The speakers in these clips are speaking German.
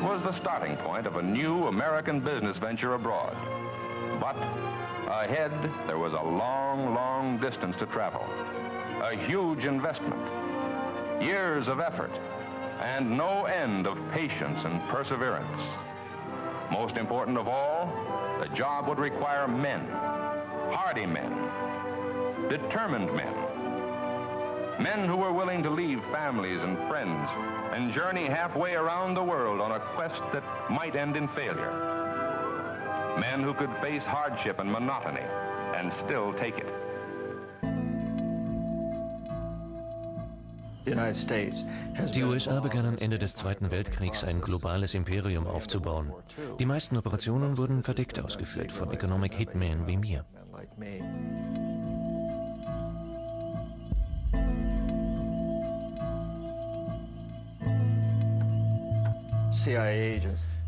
was the starting point of a new American business venture abroad. But ahead, there was a long, long distance to travel, a huge investment, years of effort, and no end of patience and perseverance. Most important of all, the job would require men, hardy men, determined men, men who were willing to leave families and friends and journey halfway around the world on a quest that might end in failure. Men who could face hardship and monotony and still take it. Die USA begannen Ende des Zweiten Weltkriegs ein globales Imperium aufzubauen. Die meisten Operationen wurden verdeckt ausgeführt von Economic Hitmen wie mir.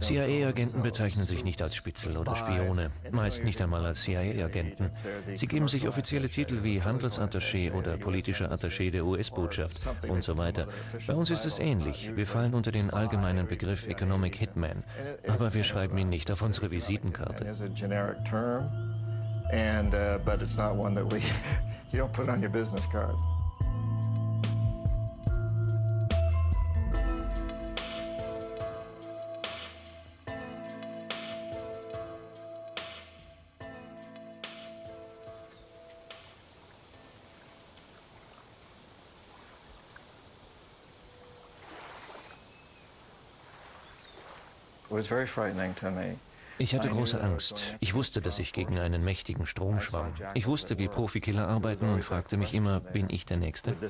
CIA-Agenten bezeichnen sich nicht als Spitzel oder Spione, meist nicht einmal als CIA-Agenten. Sie geben sich offizielle Titel wie Handelsattaché oder politischer Attaché der US-Botschaft und so weiter. Bei uns ist es ähnlich. Wir fallen unter den allgemeinen Begriff Economic Hitman, aber wir schreiben ihn nicht auf unsere Visitenkarte. Ich hatte große Angst. Ich wusste, dass ich gegen einen mächtigen Strom schwamm. Ich wusste, wie Profikiller arbeiten und fragte mich immer, bin ich der Nächste? Wer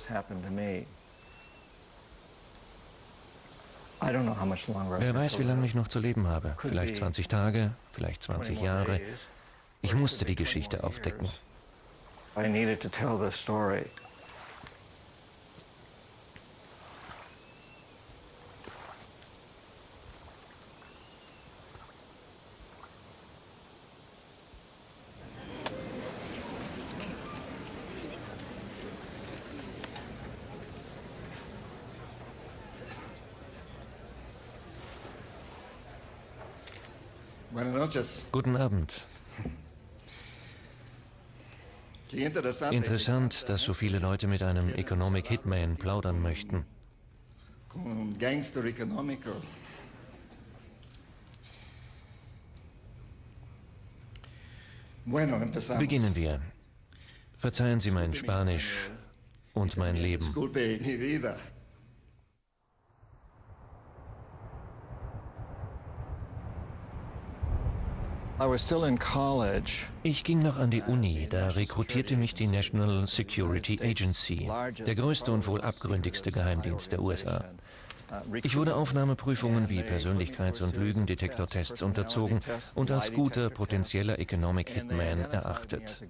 weiß, wie lange ich noch zu leben habe. Vielleicht 20 Tage, vielleicht 20 Jahre. Ich musste die Geschichte aufdecken. Guten Abend. Interessant, dass so viele Leute mit einem Economic Hitman plaudern möchten. Beginnen wir. Verzeihen Sie mein Spanisch und mein Leben. Ich ging noch an die Uni, da rekrutierte mich die National Security Agency, der größte und wohl abgründigste Geheimdienst der USA. Ich wurde Aufnahmeprüfungen wie Persönlichkeits- und Lügendetektortests unterzogen und als guter potenzieller Economic Hitman erachtet.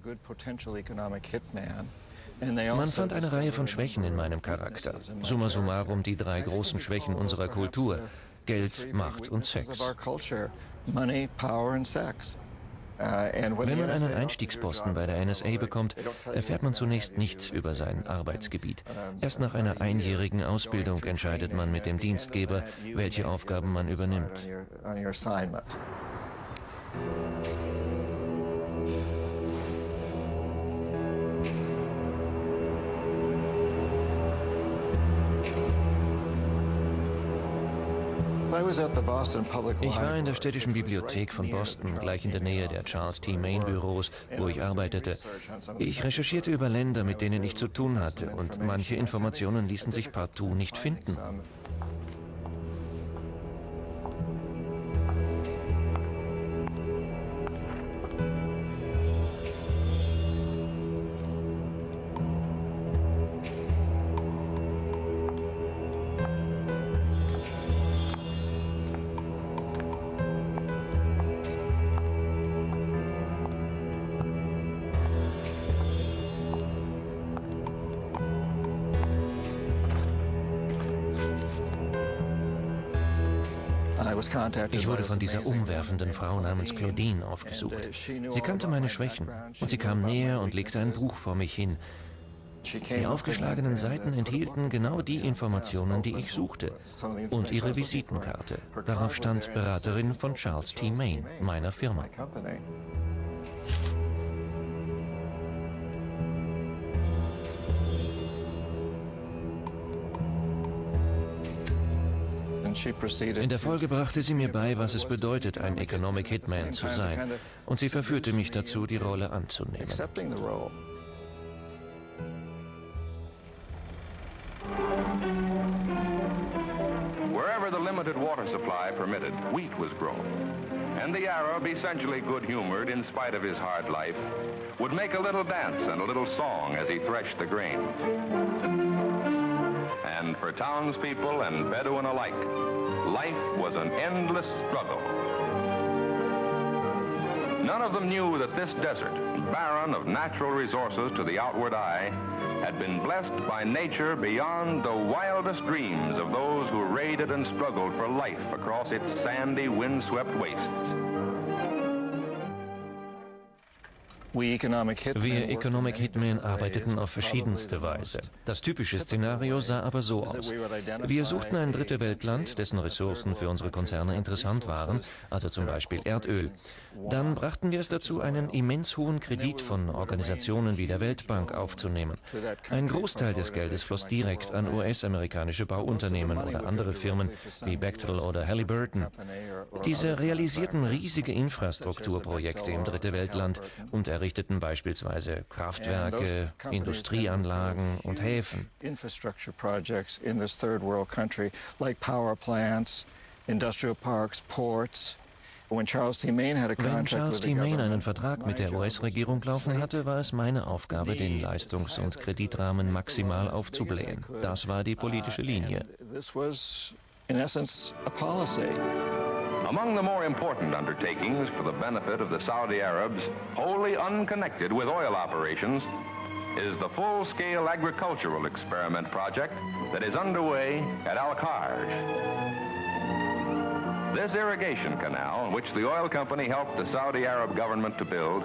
Man fand eine Reihe von Schwächen in meinem Charakter. Summa summarum die 3 großen Schwächen unserer Kultur: Geld, Macht und Sex. Wenn man einen Einstiegsposten bei der NSA bekommt, erfährt man zunächst nichts über sein Arbeitsgebiet. Erst nach einer einjährigen Ausbildung entscheidet man mit dem Dienstgeber, welche Aufgaben man übernimmt. Ich war in der städtischen Bibliothek von Boston, gleich in der Nähe der Charles T. Main Büros, wo ich arbeitete. Ich recherchierte über Länder, mit denen ich zu tun hatte, und manche Informationen ließen sich partout nicht finden. Ich wurde von dieser umwerfenden Frau namens Claudine aufgesucht. Sie kannte meine Schwächen und sie kam näher und legte ein Buch vor mich hin. Die aufgeschlagenen Seiten enthielten genau die Informationen, die ich suchte. Und ihre Visitenkarte. Darauf stand Beraterin von Charles T. Main, meiner Firma. In der Folge brachte sie mir bei, was es bedeutet, ein Economic Hitman zu sein. Und sie verführte mich dazu, die Rolle anzunehmen. Wherever the limited water supply permitted, wheat was grown. And the Arab, essentially good-humored in spite of his hard life, would make a little dance and a little song as he threshed the grain. And for townspeople and Bedouin alike, life was an endless struggle. None of them knew that this desert, barren of natural resources to the outward eye, had been blessed by nature beyond the wildest dreams of those who raided and struggled for life across its sandy, windswept wastes. Wir Economic Hitmen arbeiteten auf verschiedenste Weise. Das typische Szenario sah aber so aus. Wir suchten ein dritte Weltland, dessen Ressourcen für unsere Konzerne interessant waren, also zum Beispiel Erdöl. Dann brachten wir es dazu, einen immens hohen Kredit von Organisationen wie der Weltbank aufzunehmen. Ein Großteil des Geldes floss direkt an US-amerikanische Bauunternehmen oder andere Firmen wie Bechtel oder Halliburton. Diese realisierten riesige Infrastrukturprojekte im Dritte Weltland und errichteten beispielsweise Kraftwerke, Industrieanlagen und Häfen. Infrastructure projects in this third world country, like power plants, industrial parks, ports. Wenn Charles T. Main einen Vertrag mit der US-Regierung laufen hatte, war es meine Aufgabe, den Leistungs- und Kreditrahmen maximal aufzublähen. Das war die politische Linie. Among the more important undertakings for the benefit of the Saudi Arabs, wholly unconnected with oil operations, is the full-scale agricultural experiment project that is underway at Al-Kharj. This irrigation canal, which the oil company helped the Saudi Arab government to build,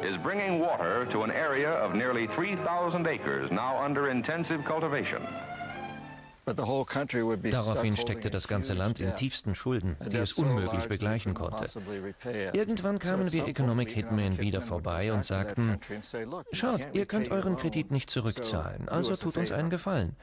is bringing water to an area of nearly 3,000 acres now under intensive cultivation. Daraufhin steckte das ganze Land in tiefsten Schulden, die es unmöglich begleichen konnte. Irgendwann kamen wir Economic Hitmen wieder vorbei und sagten, schaut, ihr könnt euren Kredit nicht zurückzahlen, also tut uns einen Gefallen.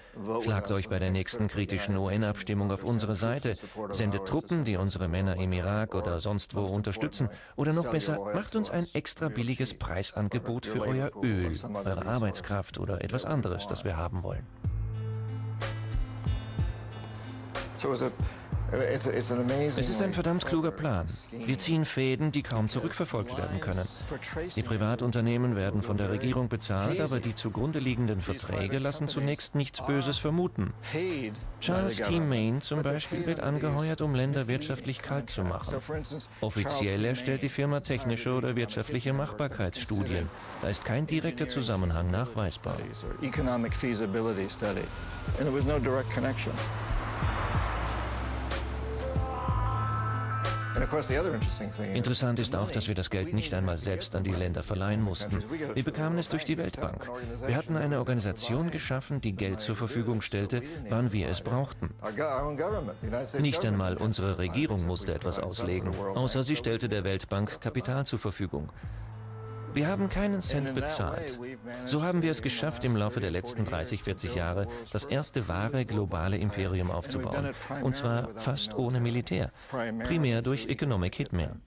Schlagt euch bei der nächsten kritischen UN-Abstimmung auf unsere Seite, sendet Truppen, die unsere Männer im Irak oder sonst wo unterstützen, oder noch besser, macht uns ein extra billiges Preisangebot für euer Öl, eure Arbeitskraft oder etwas anderes, das wir haben wollen. Es ist ein verdammt kluger Plan. Wir ziehen Fäden, die kaum zurückverfolgt werden können. Die Privatunternehmen werden von der Regierung bezahlt, aber die zugrunde liegenden Verträge lassen zunächst nichts Böses vermuten. Charles T. Main zum Beispiel wird angeheuert, um Länder wirtschaftlich kalt zu machen. Offiziell erstellt die Firma technische oder wirtschaftliche Machbarkeitsstudien. Da ist kein direkter Zusammenhang nachweisbar. Interessant ist auch, dass wir das Geld nicht einmal selbst an die Länder verleihen mussten. Wir bekamen es durch die Weltbank. Wir hatten eine Organisation geschaffen, die Geld zur Verfügung stellte, wann wir es brauchten. Nicht einmal unsere Regierung musste etwas auslegen, außer sie stellte der Weltbank Kapital zur Verfügung. Wir haben keinen Cent bezahlt. So haben wir es geschafft, im Laufe der letzten 30, 40 Jahre das erste wahre globale Imperium aufzubauen. Und zwar fast ohne Militär. Primär durch Economic Hitmen.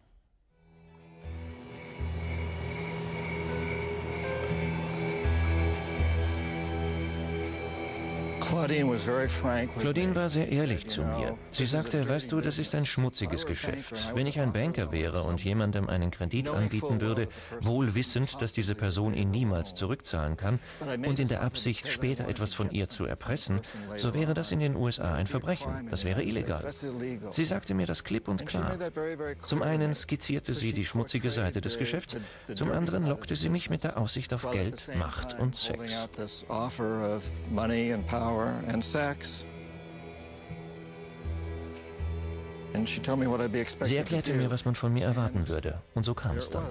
Claudine war sehr ehrlich zu mir. Sie sagte, weißt du, das ist ein schmutziges Geschäft. Wenn ich ein Banker wäre und jemandem einen Kredit anbieten würde, wohl wissend, dass diese Person ihn niemals zurückzahlen kann und in der Absicht, später etwas von ihr zu erpressen, so wäre das in den USA ein Verbrechen. Das wäre illegal. Sie sagte mir das klipp und klar. Zum einen skizzierte sie die schmutzige Seite des Geschäfts, zum anderen lockte sie mich mit der Aussicht auf Geld, Macht und Sex. And sex. Sie erklärte mir, was man von mir erwarten würde. Und so kam es dann.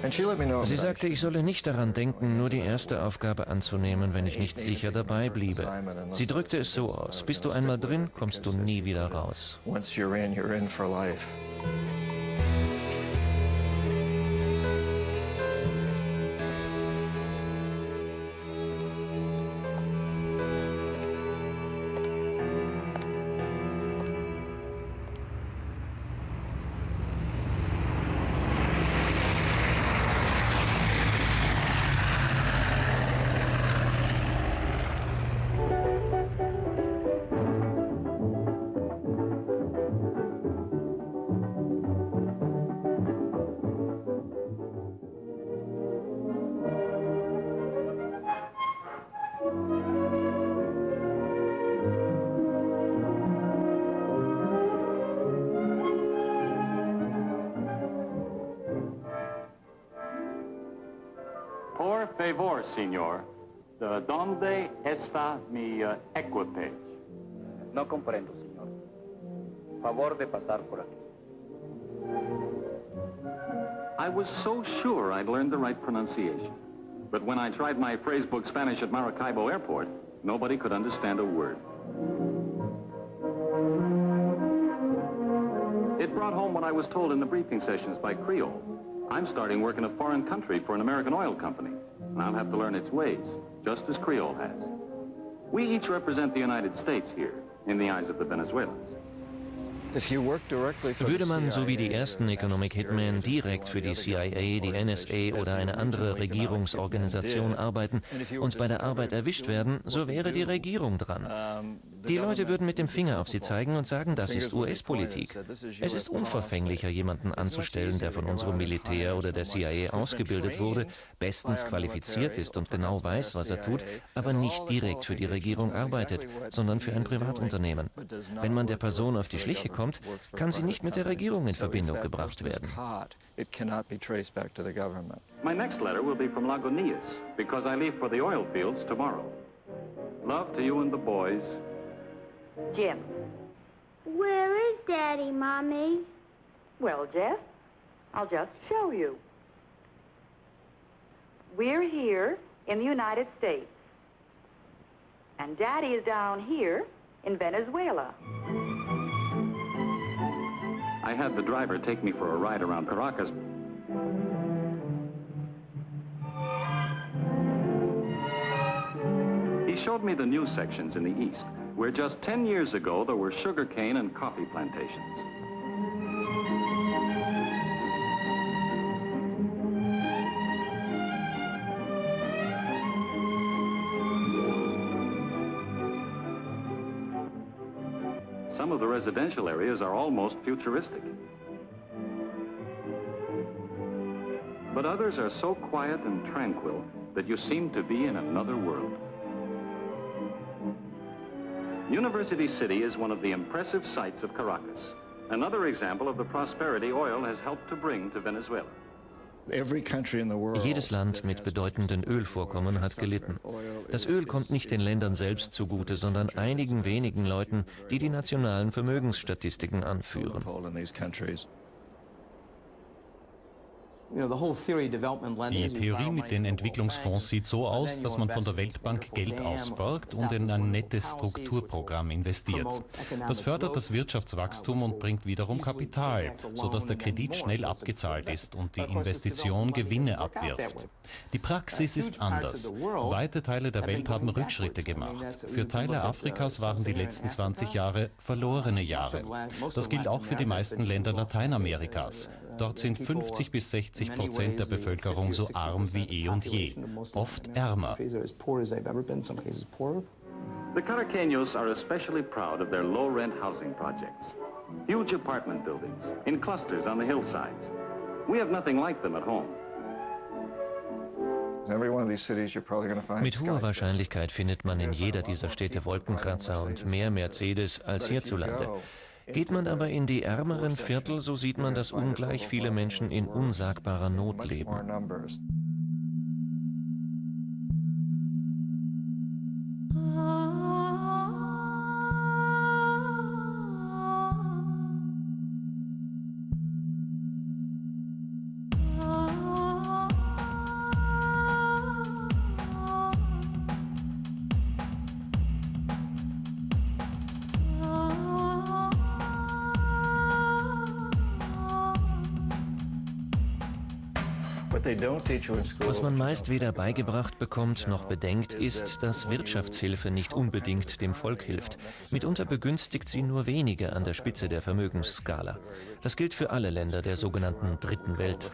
Sie sagte, ich solle nicht daran denken, nur die erste Aufgabe anzunehmen, wenn ich nicht sicher dabei bliebe. Sie drückte es so aus: Bist du einmal drin, kommst du nie wieder raus. Once you're in for life. Por favor, señor, ¿dónde está mi equipage? No comprendo, señor. Favor de pasar por aquí. I was so sure I'd learned the right pronunciation. But when I tried my phrasebook Spanish at Maracaibo Airport, nobody could understand a word. It brought home what I was told in the briefing sessions by Creole. I'm starting work in a foreign country for an American oil company, and I'll have to learn its ways, just as Creole has. We each represent the United States here, in the eyes of the Venezuelans. Würde man, so wie die ersten Economic Hitmen, direkt für die CIA, die NSA oder eine andere Regierungsorganisation arbeiten und bei der Arbeit erwischt werden, so wäre die Regierung dran. Die Leute würden mit dem Finger auf sie zeigen und sagen, das ist US-Politik. Es ist unverfänglicher, jemanden anzustellen, der von unserem Militär oder der CIA ausgebildet wurde, bestens qualifiziert ist und genau weiß, was er tut, aber nicht direkt für die Regierung arbeitet, sondern für ein Privatunternehmen. Wenn man der Person auf die Schliche kommt, kann sie nicht mit der Regierung in Verbindung gebracht werden. My next letter will be from Lagunitas, because I leave for the oil fields tomorrow. Love to you and the boys. Jim. Where is Daddy, Mommy? Well, Jeff, I'll just show you. We're here in the United States. And Daddy is down here in Venezuela. I had the driver take me for a ride around Caracas. He showed me the new sections in the east, where just 10 years ago there were sugarcane and coffee plantations. Some of the residential areas are almost futuristic. But others are so quiet and tranquil that you seem to be in another world. University City is one of the impressive sights of Caracas, another example of the prosperity oil has helped to bring to Venezuela. Jedes Land mit bedeutenden Ölvorkommen hat gelitten. Das Öl kommt nicht den Ländern selbst zugute, sondern einigen wenigen Leuten, die die nationalen Vermögensstatistiken anführen. Die Theorie mit den Entwicklungsfonds sieht so aus, dass man von der Weltbank Geld ausborgt und in ein nettes Strukturprogramm investiert. Das fördert das Wirtschaftswachstum und bringt wiederum Kapital, sodass der Kredit schnell abgezahlt ist und die Investition Gewinne abwirft. Die Praxis ist anders. Weite Teile der Welt haben Rückschritte gemacht. Für Teile Afrikas waren die letzten 20 Jahre verlorene Jahre. Das gilt auch für die meisten Länder Lateinamerikas. Dort sind 50-60% der Bevölkerung so arm wie eh und je, oft ärmer. The Caraqueños are especially proud of their low-rent housing projects. Huge apartment buildings, in clusters on the hillsides. We have nothing like them at home. Mit hoher Wahrscheinlichkeit findet man in jeder dieser Städte Wolkenkratzer und mehr Mercedes als hierzulande. Geht man aber in die ärmeren Viertel, so sieht man, dass ungleich viele Menschen in unsagbarer Not leben. Was man meist weder beigebracht bekommt noch bedenkt, ist, dass Wirtschaftshilfe nicht unbedingt dem Volk hilft. Mitunter begünstigt sie nur wenige an der Spitze der Vermögensskala. Das gilt für alle Länder der sogenannten Dritten Welt.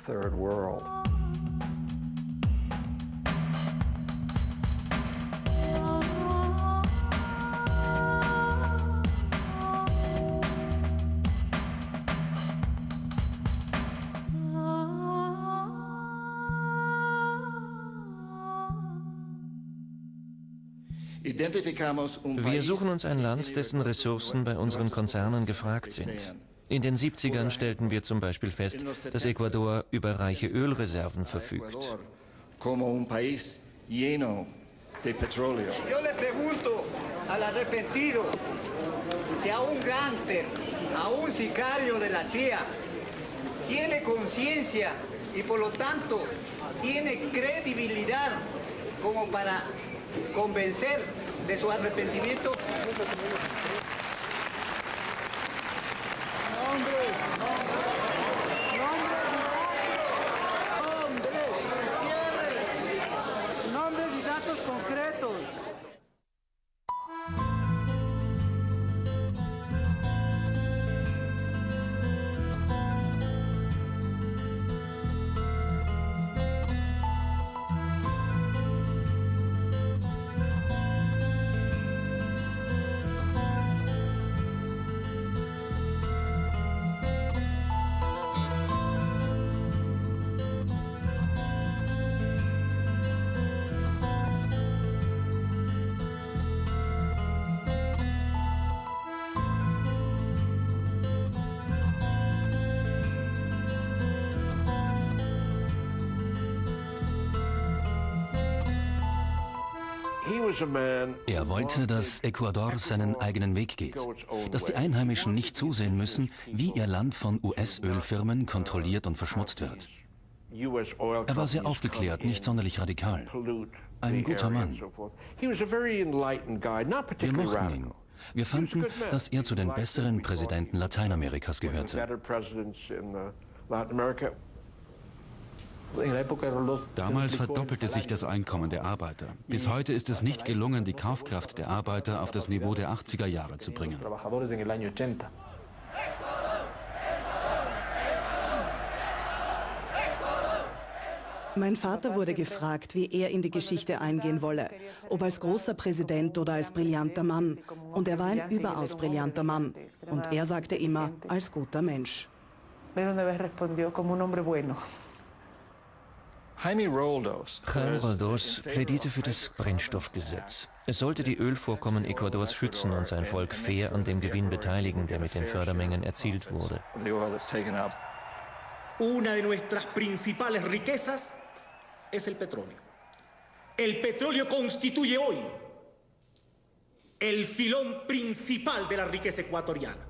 Wir suchen uns ein Land, dessen Ressourcen bei unseren Konzernen gefragt sind. In den 70ern stellten wir zum Beispiel fest, dass Ecuador über reiche Ölreserven verfügt. Yo le pregunto al arrepentido si a un gángster, a un sicario de la CIA, tiene conciencia y por lo tanto tiene credibilidad como para convencer de su arrepentimiento. Nombres y datos concretos. Er wollte, dass Ecuador seinen eigenen Weg geht, dass die Einheimischen nicht zusehen müssen, wie ihr Land von US-Ölfirmen kontrolliert und verschmutzt wird. Er war sehr aufgeklärt, nicht sonderlich radikal. Ein guter Mann. Wir mochten ihn. Wir fanden, dass er zu den besseren Präsidenten Lateinamerikas gehörte. Damals verdoppelte sich das Einkommen der Arbeiter. Bis heute ist es nicht gelungen, die Kaufkraft der Arbeiter auf das Niveau der 80er Jahre zu bringen. Mein Vater wurde gefragt, wie er in die Geschichte eingehen wolle, ob als großer Präsident oder als brillanter Mann. Und er war ein überaus brillanter Mann. Und er sagte immer, als guter Mensch. Jaime Roldos plädierte für das Brennstoffgesetz. Es sollte die Ölvorkommen Ecuadors schützen und sein Volk fair an dem Gewinn beteiligen, der mit den Fördermengen erzielt wurde. Una de nuestras principales riquezas es el petróleo. El petróleo constituye hoy el filón principal de la riqueza ecuatoriana.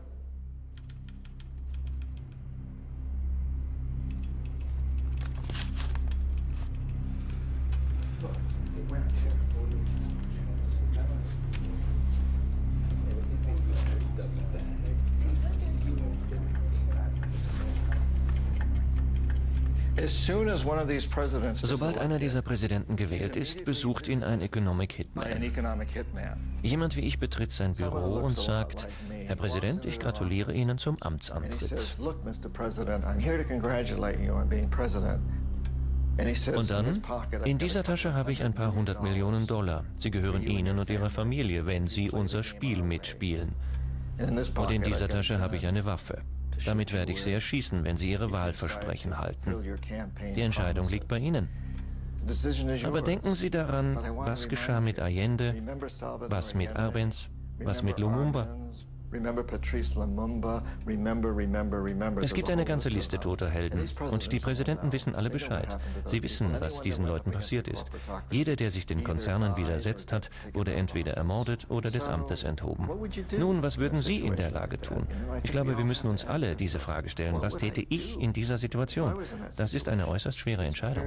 Sobald einer dieser Präsidenten gewählt ist, besucht ihn ein Economic Hitman. Jemand wie ich betritt sein Büro und sagt, Herr Präsident, ich gratuliere Ihnen zum Amtsantritt. Und dann, in dieser Tasche habe ich ein paar $100 Millionen. Sie gehören Ihnen und Ihrer Familie, wenn Sie unser Spiel mitspielen. Und in dieser Tasche habe ich eine Waffe. Damit werde ich Sie erschießen, wenn Sie Ihre Wahlversprechen halten. Die Entscheidung liegt bei Ihnen. Aber denken Sie daran, was geschah mit Allende, was mit Arbenz, was mit Lumumba. Es gibt eine ganze Liste toter Helden und die Präsidenten wissen alle Bescheid. Sie wissen, was diesen Leuten passiert ist. Jeder, der sich den Konzernen widersetzt hat, wurde entweder ermordet oder des Amtes enthoben. Nun, was würden Sie in der Lage tun? Ich glaube, wir müssen uns alle diese Frage stellen. Was täte ich in dieser Situation? Das ist eine äußerst schwere Entscheidung.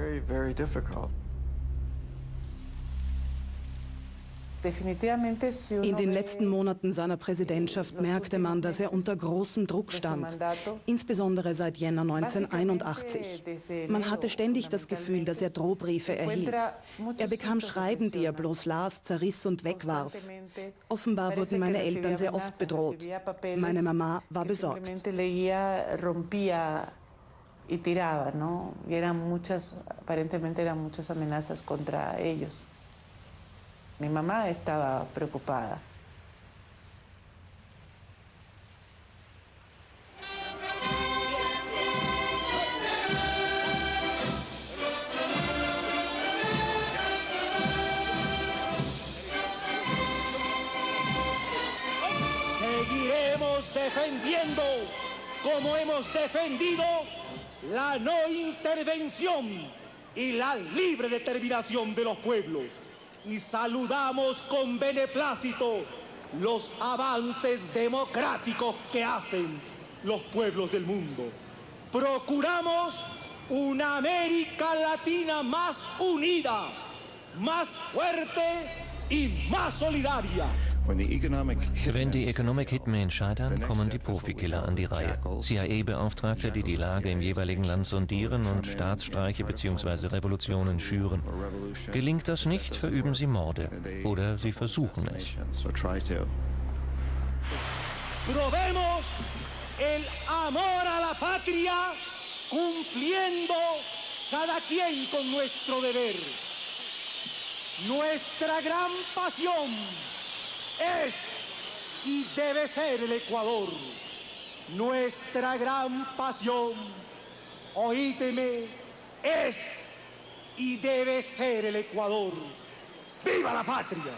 In den letzten Monaten seiner Präsidentschaft merkte man, dass er unter großem Druck stand, insbesondere seit Jänner 1981. Man hatte ständig das Gefühl, dass er Drohbriefe erhielt. Er bekam Schreiben, die er bloß las, zerriss und wegwarf. Offenbar wurden meine Eltern sehr oft bedroht. Meine Mama war besorgt. Y tiraba, ¿no? Y aparentemente eran muchas amenazas contra ellos. Mi mamá estaba preocupada. Seguiremos defendiendo, como hemos defendido, la no intervención y la libre determinación de los pueblos. Y saludamos con beneplácito los avances democráticos que hacen los pueblos del mundo. Procuramos una América Latina más unida, más fuerte y más solidaria. Wenn die Economic Hitmen scheitern, kommen die Profikiller an die Reihe. CIA-Beauftragte, die die Lage im jeweiligen Land sondieren und Staatsstreiche bzw. Revolutionen schüren. Gelingt das nicht, verüben sie Morde. Oder sie versuchen es. Probemos el amor a la patria, cumpliendo cada quien con nuestro deber. Nuestra gran pasión es y debe ser el Ecuador. Nuestra gran pasión, oídeme, es y debe ser el Ecuador. ¡Viva la patria!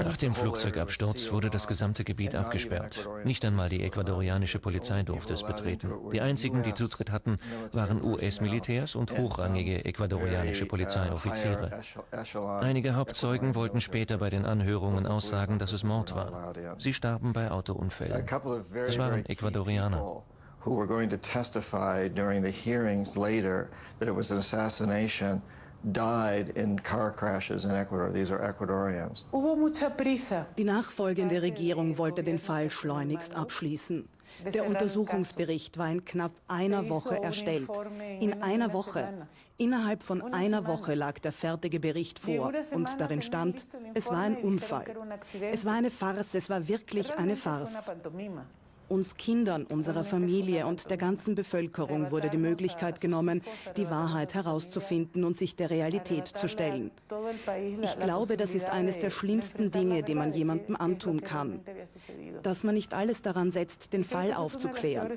Nach dem Flugzeugabsturz wurde das gesamte Gebiet abgesperrt. Nicht einmal die ecuadorianische Polizei durfte es betreten. Die einzigen, die Zutritt hatten, waren US-Militärs und hochrangige ecuadorianische Polizeioffiziere. Einige Hauptzeugen wollten später bei den Anhörungen aussagen, dass es Mord war. Sie starben bei Autounfällen. Es waren Ecuadorianer. Who were going to testify during the hearings later that it was an assassination, died in car crashes in Ecuador. These are Ecuadorians. Die nachfolgende Regierung wollte den Fall schleunigst abschließen. Der Untersuchungsbericht war in knapp einer Woche erstellt. In einer Woche. Innerhalb von einer Woche lag der fertige Bericht vor und darin stand, es war ein Unfall. Es war eine Farce, es war wirklich eine Farce. Uns Kindern, unserer Familie und der ganzen Bevölkerung wurde die Möglichkeit genommen, die Wahrheit herauszufinden und sich der Realität zu stellen. Ich glaube, das ist eines der schlimmsten Dinge, die man jemandem antun kann. Dass man nicht alles daran setzt, den Fall aufzuklären.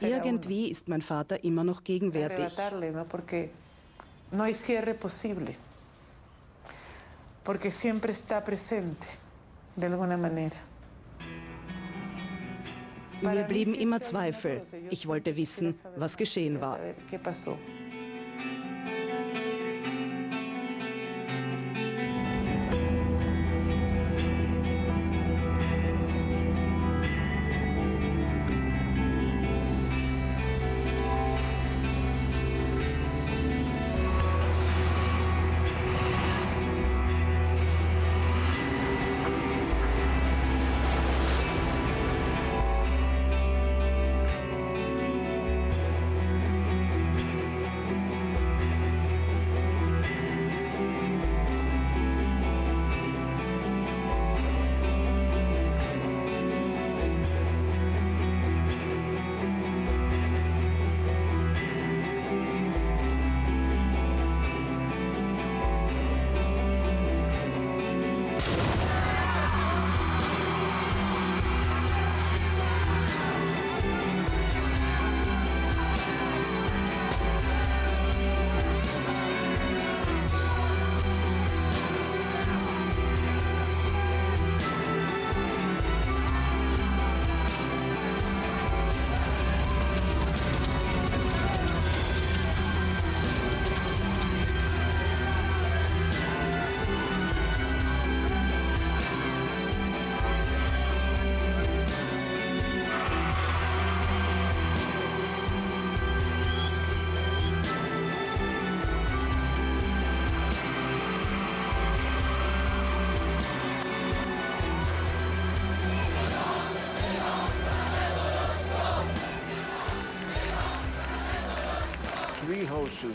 Irgendwie ist mein Vater immer noch gegenwärtig. Porque siempre está presente, de alguna manera. Mir blieben immer Zweifel. Ich wollte wissen, was geschehen war.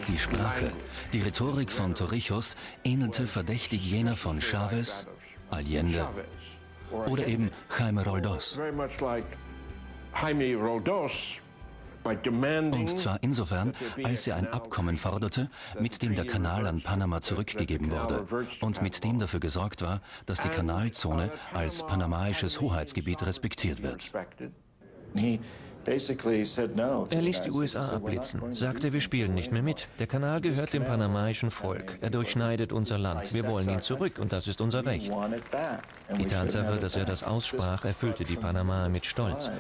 Die Sprache, die Rhetorik von Torrijos ähnelte verdächtig jener von Chavez, Allende oder eben Jaime Roldos. Und zwar insofern, als er ein Abkommen forderte, mit dem der Kanal an Panama zurückgegeben wurde und mit dem dafür gesorgt war, dass die Kanalzone als panamaisches Hoheitsgebiet respektiert wird. Er ließ die USA abblitzen, sagte, wir spielen nicht mehr mit. Der Kanal gehört dem panamaischen Volk. Er durchschneidet unser Land. Wir wollen ihn zurück und das ist unser Recht. Die Tatsache, dass er das aussprach, erfüllte die Panamaer mit Stolz.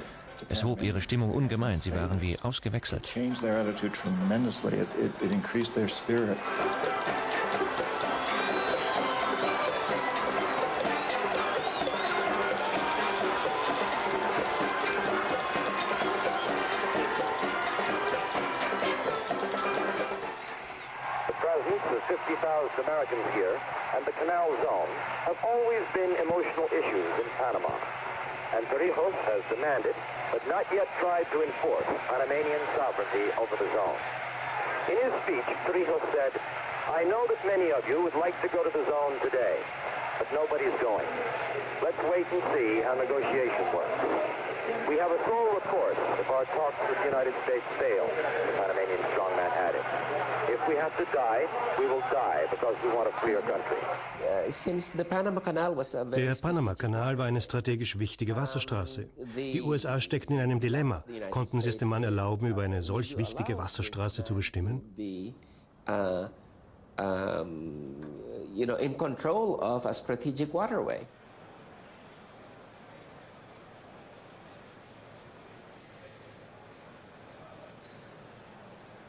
Es hob ihre Stimmung ungemein. Sie waren wie ausgewechselt. Americans here and the Canal Zone have always been emotional issues in Panama. And Torrijos has demanded, but not yet tried to enforce, Panamanian sovereignty over the zone. In his speech, Torrijos said, I know that many of you would like to go to the zone today, but nobody's going. Let's wait and see how negotiation works. We have a sole recourse if our talks with the United States fail, the Panamanian strongman added. If we have to die, we will die because we want a freer country. Der Panama-Kanal war eine strategisch wichtige Wasserstraße. Die USA steckten in einem Dilemma. Konnten sie es dem Mann erlauben, über eine solch wichtige Wasserstraße zu bestimmen? In control of a strategic waterway.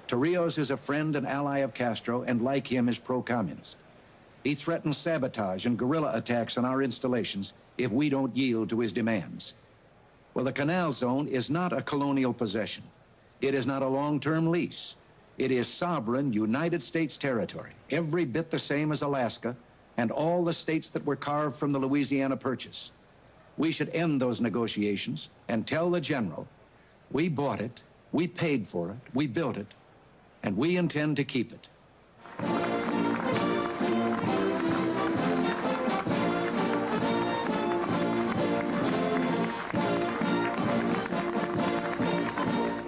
Torrijos is a friend and ally of Castro, and like him is pro-communist. He threatens sabotage and guerrilla attacks on our installations if we don't yield to his demands. Well, the Canal Zone is not a colonial possession. It is not a long-term lease. It is sovereign United States territory, every bit the same as Alaska and all the states that were carved from the Louisiana Purchase. We should end those negotiations and tell the general, we bought it, we paid for it, we built it, and we intend to keep it.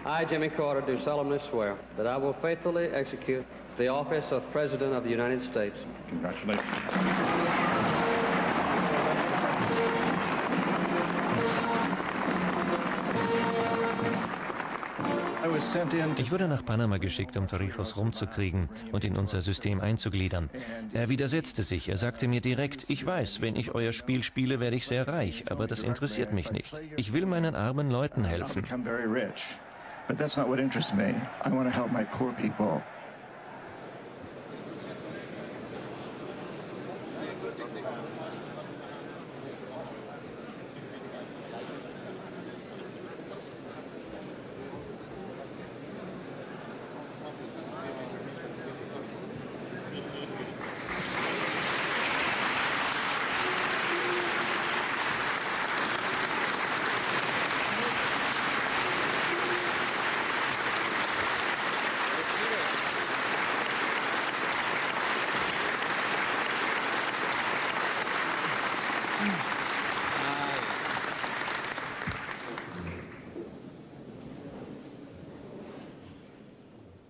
I, Jimmy Carter, do solemnly swear that I will faithfully execute the office of President of the United States. Congratulations. Ich wurde nach Panama geschickt, um Torrijos rumzukriegen und in unser System einzugliedern. Er widersetzte sich. Er sagte mir direkt, ich weiß, wenn ich euer Spiel spiele, werde ich sehr reich, aber das interessiert mich nicht. Ich will meinen armen Leuten helfen. But that's not what interests me. I want to help my poor people.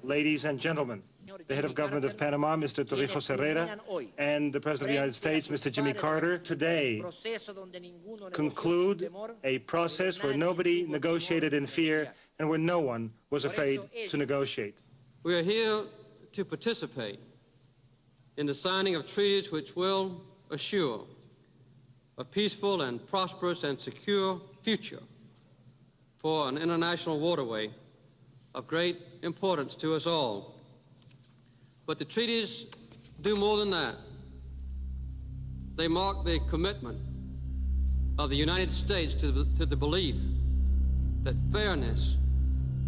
Ladies and gentlemen, the head of government of Panama, Mr. Torrijos Herrera, and the President of the United States, Mr. Jimmy Carter, today conclude a process where nobody negotiated in fear and where no one was afraid to negotiate. We are here to participate in the signing of treaties which will assure a peaceful and prosperous and secure future for an international waterway of great importance to us all. But the treaties do more than that. They mark the commitment of the United States to the belief that fairness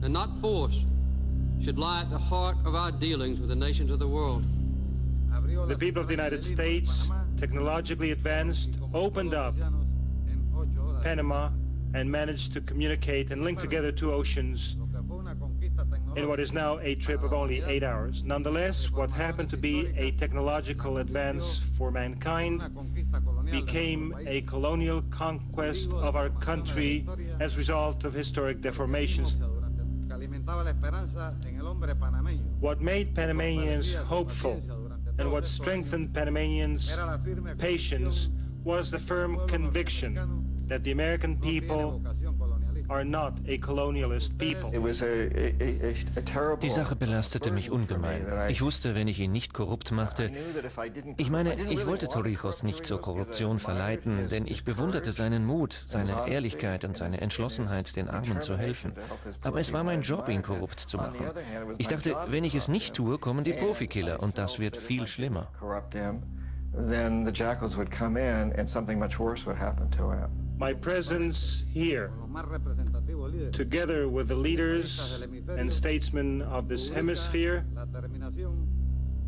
and not force should lie at the heart of our dealings with the nations of the world. The people of the United States, technologically advanced, opened up Panama and managed to communicate and link together two oceans in what is now a trip of only 8 hours. Nonetheless, what happened to be a technological advance for mankind became a colonial conquest of our country as a result of historic deformations. What made Panamanians hopeful and what strengthened Panamanians' patience was the firm conviction that the American people are not a colonialist people. Die Sache belastete mich ungemein. Ich wusste, wenn ich ihn nicht korrupt machte, ich wollte Torrijos nicht zur Korruption verleiten, denn ich bewunderte seinen Mut, seine Ehrlichkeit und seine Entschlossenheit, den Armen zu helfen. Aber es war mein Job, ihn korrupt zu machen. Ich dachte, wenn ich es nicht tue, kommen die Profikiller und das wird viel schlimmer. Then the jackals would come in and something much worse would happen to him. My presence here, together with the leaders and statesmen of this hemisphere,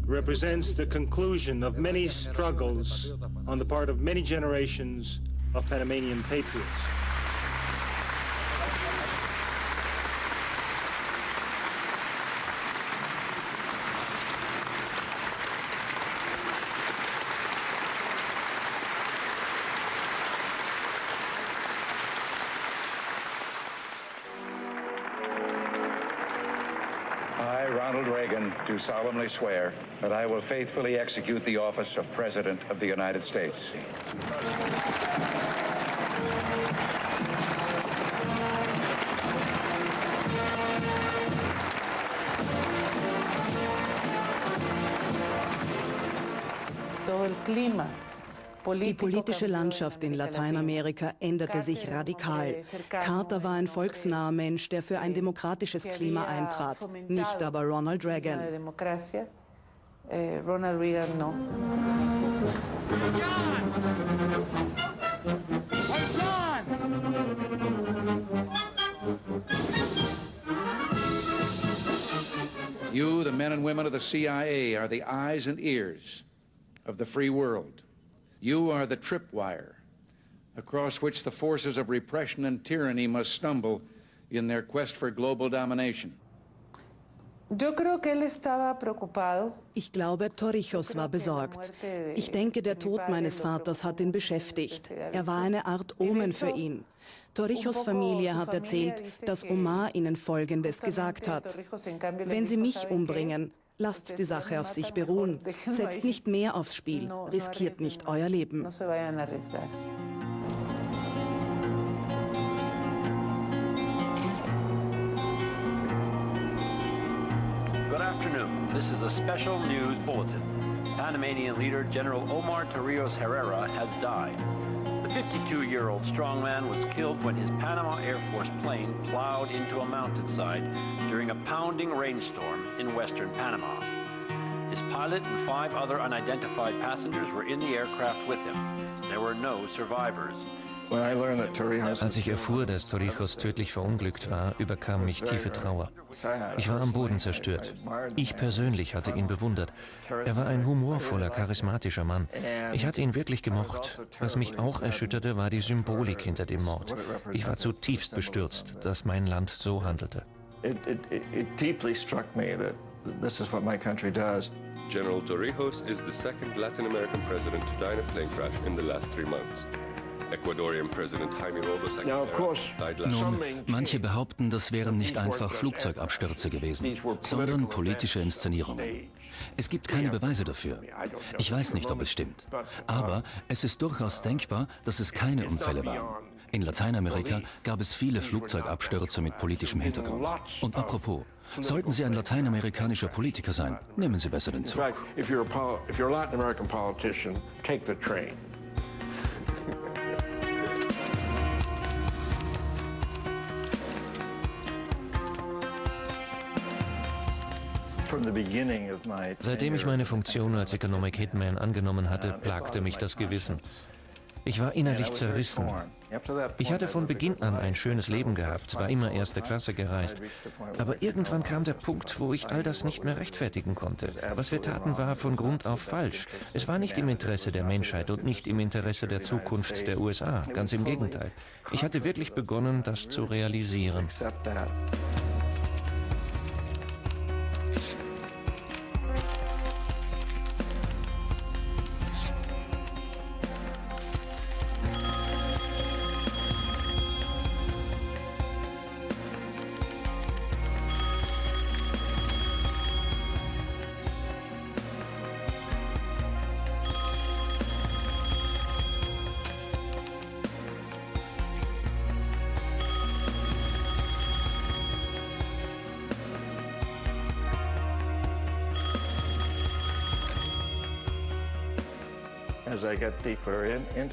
represents the conclusion of many struggles on the part of many generations of Panamanian patriots. Do solemnly swear that I will faithfully execute the office of President of the United States. Todo el clima. Die politische Landschaft in Lateinamerika änderte sich radikal. Carter war ein volksnaher Mensch, der für ein demokratisches Klima eintrat, nicht aber Ronald Reagan. Ronald Reagan no. You, the men and women of the CIA, are the eyes and ears of the free world. You are the tripwire across which the forces of repression and tyranny must stumble in their quest for global domination. Ich glaube, Torrijos war besorgt. Ich denke, der Tod meines Vaters hat ihn beschäftigt. Er war eine Art Omen für ihn. Torrijos Familie hat erzählt, dass Omar ihnen Folgendes gesagt hat: Wenn Sie mich umbringen, lasst die Sache auf sich beruhen. Setzt nicht mehr aufs Spiel. Riskiert nicht euer Leben. Good afternoon. This is a special news bulletin. Panamanian leader General Omar Torrijos Herrera has died. The 52-year-old strongman was killed when his Panama Air Force plane plowed into a mountainside during a pounding rainstorm in western Panama. His pilot and 5 other unidentified passengers were in the aircraft with him. There were no survivors. Als ich erfuhr, dass Torrijos tödlich verunglückt war, überkam mich tiefe Trauer. Ich war am Boden zerstört. Ich persönlich hatte ihn bewundert. Er war ein humorvoller, charismatischer Mann. Ich hatte ihn wirklich gemocht. Was mich auch erschütterte, war die Symbolik hinter dem Mord. Ich war zutiefst bestürzt, dass mein Land so handelte. It deeply struck me that this is what my country does. General Torrijos is the second Latin American president to die in a plane crash in the last 3 months. Nun, manche behaupten, das wären nicht einfach Flugzeugabstürze gewesen, sondern politische Inszenierungen. Es gibt keine Beweise dafür. Ich weiß nicht, ob es stimmt. Aber es ist durchaus denkbar, dass es keine Unfälle waren. In Lateinamerika gab es viele Flugzeugabstürze mit politischem Hintergrund. Und apropos, sollten Sie ein lateinamerikanischer Politiker sein, nehmen Sie besser den Zug. If you're a Latin American politician, take the train. Seitdem ich meine Funktion als Economic Hitman angenommen hatte, plagte mich das Gewissen. Ich war innerlich zerrissen. Ich hatte von Beginn an ein schönes Leben gehabt, war immer erste Klasse gereist. Aber irgendwann kam der Punkt, wo ich all das nicht mehr rechtfertigen konnte. Was wir taten, war von Grund auf falsch. Es war nicht im Interesse der Menschheit und nicht im Interesse der Zukunft der USA. Ganz im Gegenteil. Ich hatte wirklich begonnen, das zu realisieren.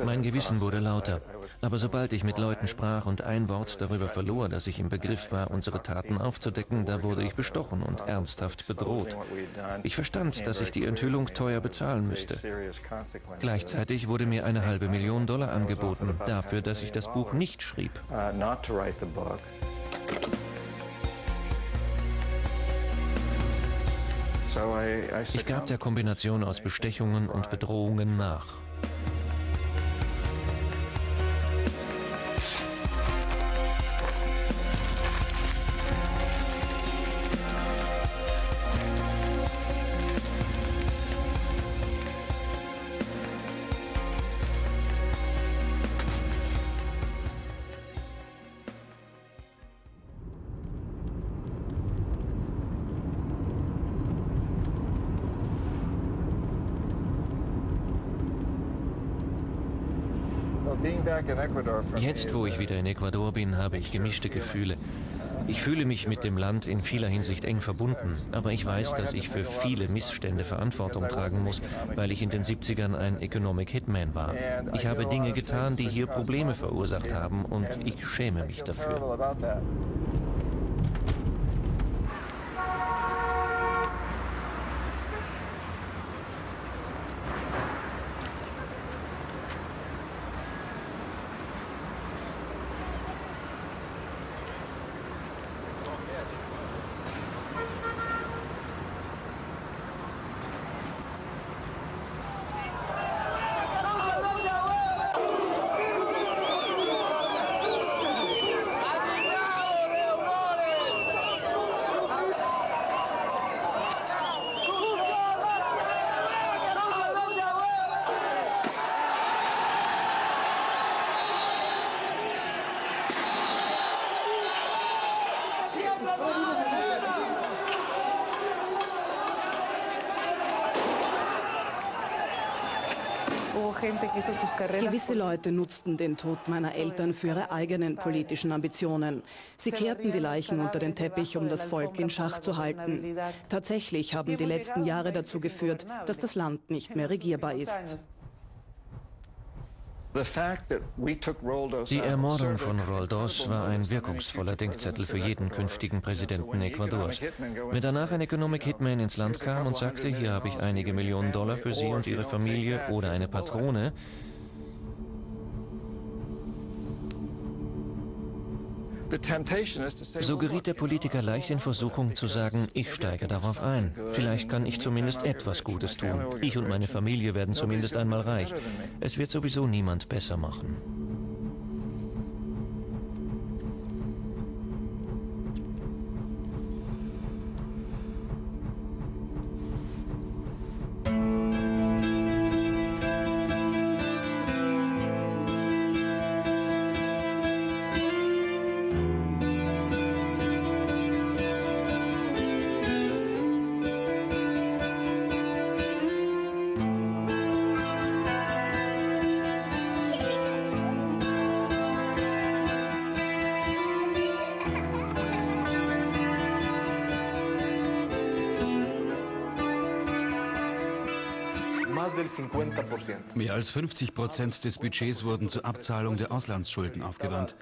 Mein Gewissen wurde lauter. Aber sobald ich mit Leuten sprach und ein Wort darüber verlor, dass ich im Begriff war, unsere Taten aufzudecken, da wurde ich bestochen und ernsthaft bedroht. Ich verstand, dass ich die Enthüllung teuer bezahlen müsste. Gleichzeitig wurde mir eine $500.000 angeboten, dafür, dass ich das Buch nicht schrieb. Ich gab der Kombination aus Bestechungen und Bedrohungen nach. Jetzt, wo ich wieder in Ecuador bin, habe ich gemischte Gefühle. Ich fühle mich mit dem Land in vieler Hinsicht eng verbunden, aber ich weiß, dass ich für viele Missstände Verantwortung tragen muss, weil ich in den 70ern ein Economic Hitman war. Ich habe Dinge getan, die hier Probleme verursacht haben, und ich schäme mich dafür. Gewisse Leute nutzten den Tod meiner Eltern für ihre eigenen politischen Ambitionen. Sie kehrten die Leichen unter den Teppich, um das Volk in Schach zu halten. Tatsächlich haben die letzten Jahre dazu geführt, dass das Land nicht mehr regierbar ist. Die Ermordung von Roldos war ein wirkungsvoller Denkzettel für jeden künftigen Präsidenten Ecuadors. Wenn danach ein Economic Hitman ins Land kam und sagte, hier habe ich einige Millionen $, für Sie und Ihre Familie oder eine Patrone, so geriet der Politiker leicht in Versuchung zu sagen, ich steige darauf ein. Vielleicht kann ich zumindest etwas Gutes tun. Ich und meine Familie werden zumindest einmal reich. Es wird sowieso niemand besser machen. Mehr als 50% des Budgets wurden zur Abzahlung der Auslandsschulden aufgewandt.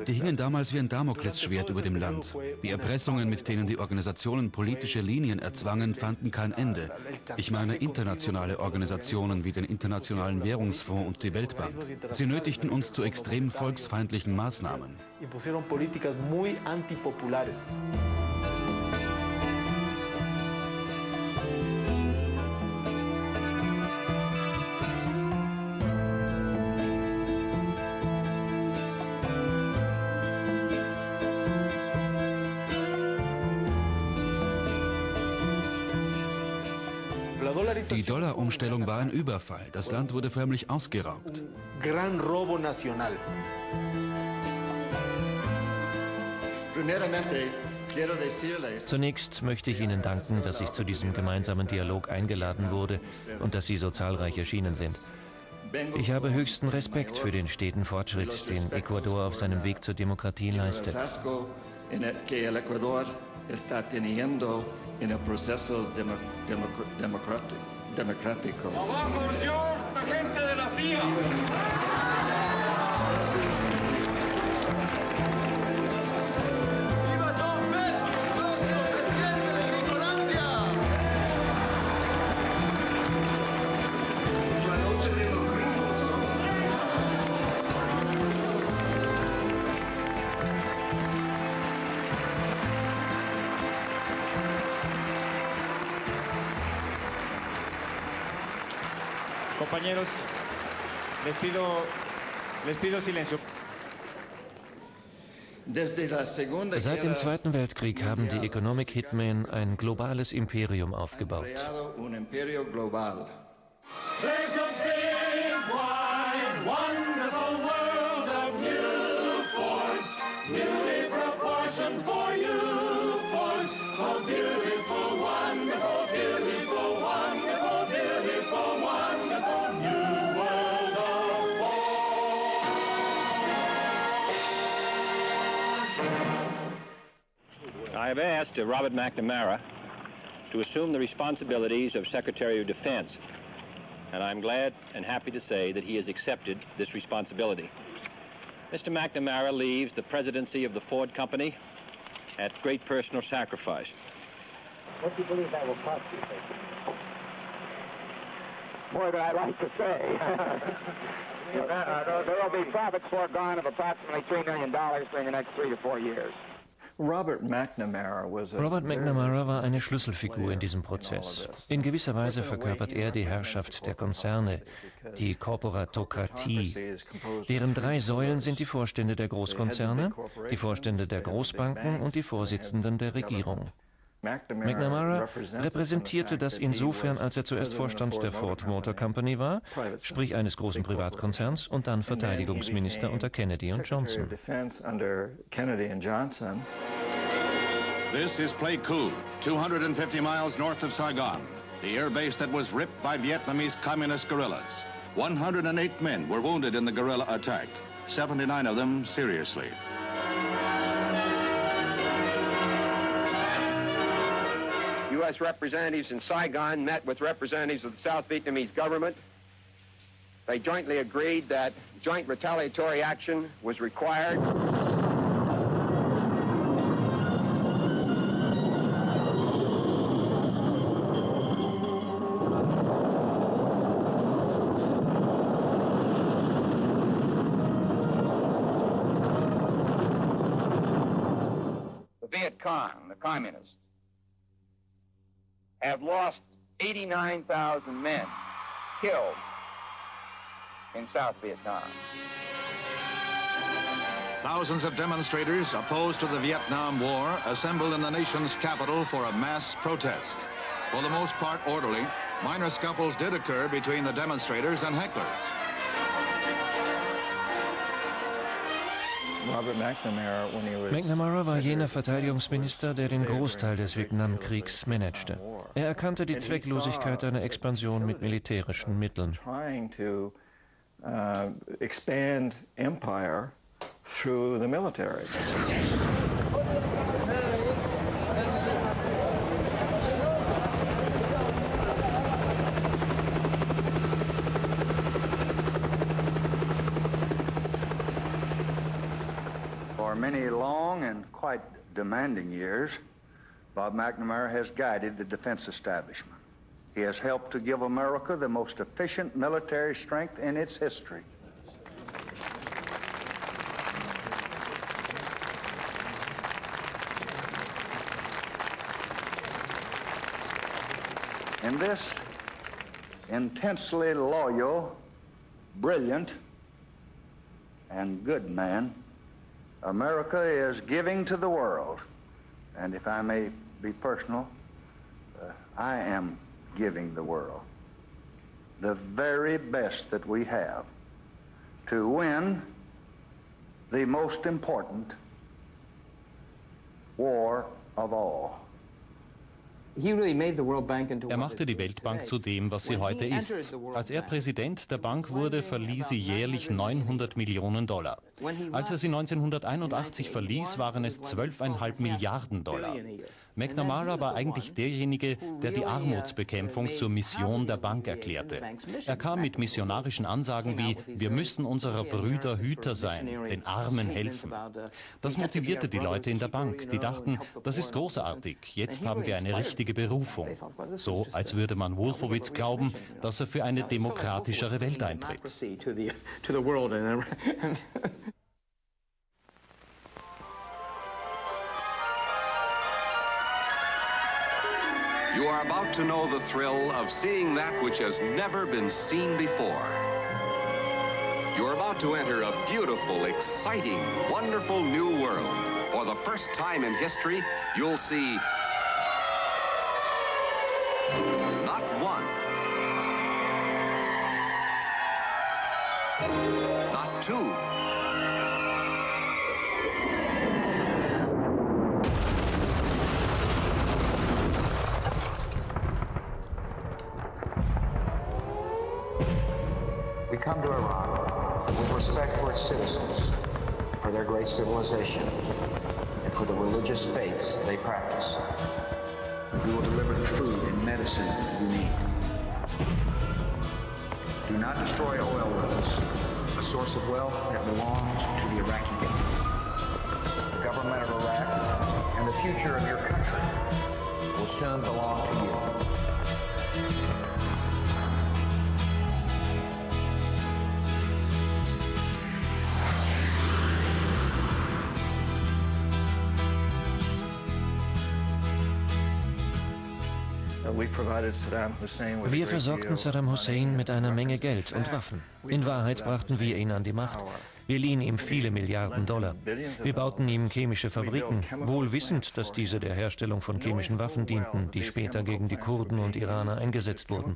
Die hingen damals wie ein Damoklesschwert über dem Land. Die Erpressungen, mit denen die Organisationen politische Linien erzwangen, fanden kein Ende. Ich meine internationale Organisationen wie den Internationalen Währungsfonds und die Weltbank. Sie nötigten uns zu extrem volksfeindlichen Maßnahmen. Die Dollarumstellung war ein Überfall. Das Land wurde förmlich ausgeraubt. Gran robo nacional. Zunächst möchte ich Ihnen danken, dass ich zu diesem gemeinsamen Dialog eingeladen wurde und dass Sie so zahlreich erschienen sind. Ich habe höchsten Respekt für den steten Fortschritt, den Ecuador auf seinem Weg zur Demokratie leistet. en el proceso democrático. agente de la CIA. Compañeros, les pido silencio. Seit dem Zweiten Weltkrieg haben die Economic Hitmen ein globales Imperium aufgebaut. There's a big, wide, wonderful world of new forms, newly proportioned for you forms. Oh, beautiful, wonderful, beautiful, wonderful, beautiful, wonderful new world of forms. I have asked Robert McNamara to assume the responsibilities of Secretary of Defense, and I'm glad and happy to say that he has accepted this responsibility. Mr. McNamara leaves the presidency of the Ford Company at great personal sacrifice. What do you believe that will cost you? More than I like to say. There will be profits foregone of approximately $3 million during the next 3 to 4 years. Robert McNamara war eine Schlüsselfigur in diesem Prozess. In gewisser Weise verkörpert er die Herrschaft der Konzerne, die Korporatokratie. Deren 3 Säulen sind die Vorstände der Großkonzerne, die Vorstände der Großbanken und die Vorsitzenden der Regierung. McNamara repräsentierte das insofern, als er zuerst Vorstand der Ford Motor Company war, sprich eines großen Privatkonzerns, und dann Verteidigungsminister unter Kennedy und Johnson. This is Pleiku, 250 miles north of Saigon, the air base that was ripped by Vietnamese communist guerrillas. 108 men were wounded in the guerrilla attack, 79 of them seriously. U.S. representatives in Saigon met with representatives of the South Vietnamese government. They jointly agreed that joint retaliatory action was required. The Viet Cong, the communists, have lost 89,000 men killed in South Vietnam. Thousands of demonstrators opposed to the Vietnam War assembled in the nation's capital for a mass protest. For the most part orderly, minor scuffles did occur between the demonstrators and hecklers. McNamara war jener Verteidigungsminister, der den Großteil des Vietnamkriegs managte. Er erkannte die Zwecklosigkeit einer Expansion mit militärischen Mitteln. Expand empire through the military. For many long and quite demanding years, Bob McNamara has guided the defense establishment. He has helped to give America the most efficient military strength in its history. In this intensely loyal, brilliant, and good man, America is giving to the world, and if I may be personal, I am giving the world the very best that we have to win the most important war of all. Er machte die Weltbank zu dem, was sie heute ist. Als er Präsident der Bank wurde, verlieh sie jährlich $900 Millionen. Als er sie 1981 verließ, waren es $12,5 Milliarden. McNamara war eigentlich derjenige, der die Armutsbekämpfung zur Mission der Bank erklärte. Er kam mit missionarischen Ansagen wie: Wir müssen unserer Brüder Hüter sein, den Armen helfen. Das motivierte die Leute in der Bank. Die dachten, das ist großartig, jetzt haben wir eine richtige Berufung. So, als würde man Wolfowitz glauben, dass er für eine demokratischere Welt eintritt. You are about to know the thrill of seeing that which has never been seen before. You are about to enter a beautiful, exciting, wonderful new world. For the first time in history, you'll see not one, not two, We come to Iraq with respect for its citizens, for their great civilization, and for the religious faiths they practice. We will deliver the food and medicine you need. Do not destroy oil wells, a source of wealth that belongs to the Iraqi people. The government of Iraq and the future of your country will soon belong to you. Wir versorgten Saddam Hussein mit einer Menge Geld und Waffen. In Wahrheit brachten wir ihn an die Macht. Wir liehen ihm viele Milliarden Dollar. Wir bauten ihm chemische Fabriken, wohl wissend, dass diese der Herstellung von chemischen Waffen dienten, die später gegen die Kurden und Iraner eingesetzt wurden.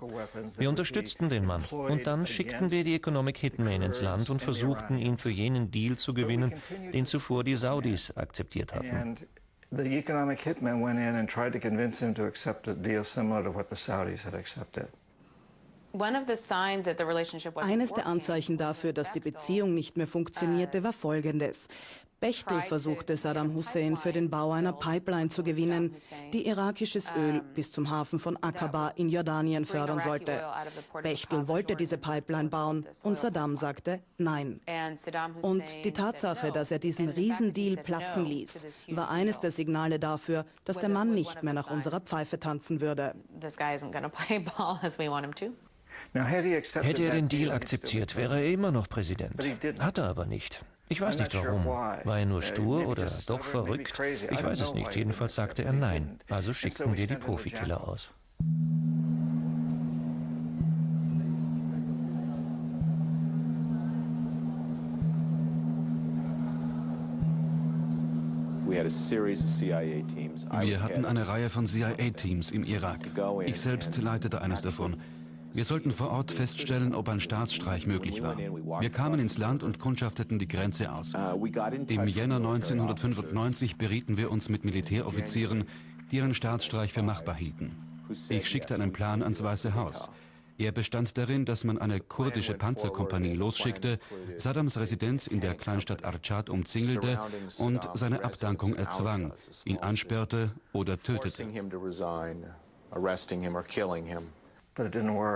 Wir unterstützten den Mann und dann schickten wir die Economic Hitmen ins Land und versuchten, ihn für jenen Deal zu gewinnen, den zuvor die Saudis akzeptiert hatten. The economic hitman went in and tried to convince him to accept a deal similar to what the Saudis had accepted. Eines der Anzeichen dafür, dass die Beziehung nicht mehr funktionierte, war folgendes. Bechtel versuchte Saddam Hussein für den Bau einer Pipeline zu gewinnen, die irakisches Öl bis zum Hafen von Aqaba in Jordanien fördern sollte. Bechtel wollte diese Pipeline bauen und Saddam sagte Nein. Und die Tatsache, dass er diesen Riesendeal platzen ließ, war eines der Signale dafür, dass der Mann nicht mehr nach unserer Pfeife tanzen würde. Hätte er den Deal akzeptiert, wäre er immer noch Präsident. Hat er aber nicht. Ich weiß nicht warum. War er nur stur oder doch verrückt? Ich weiß es nicht. Jedenfalls sagte er Nein. Also schickten wir die Profikiller aus. Wir hatten eine Reihe von CIA-Teams im Irak. Ich selbst leitete eines davon. Wir sollten vor Ort feststellen, ob ein Staatsstreich möglich war. Wir kamen ins Land und kundschafteten die Grenze aus. Im Jänner 1995 berieten wir uns mit Militäroffizieren, die einen Staatsstreich für machbar hielten. Ich schickte einen Plan ans Weiße Haus. Er bestand darin, dass man eine kurdische Panzerkompanie losschickte, Saddams Residenz in der Kleinstadt Archat umzingelte und seine Abdankung erzwang, ihn ansperrte oder tötete.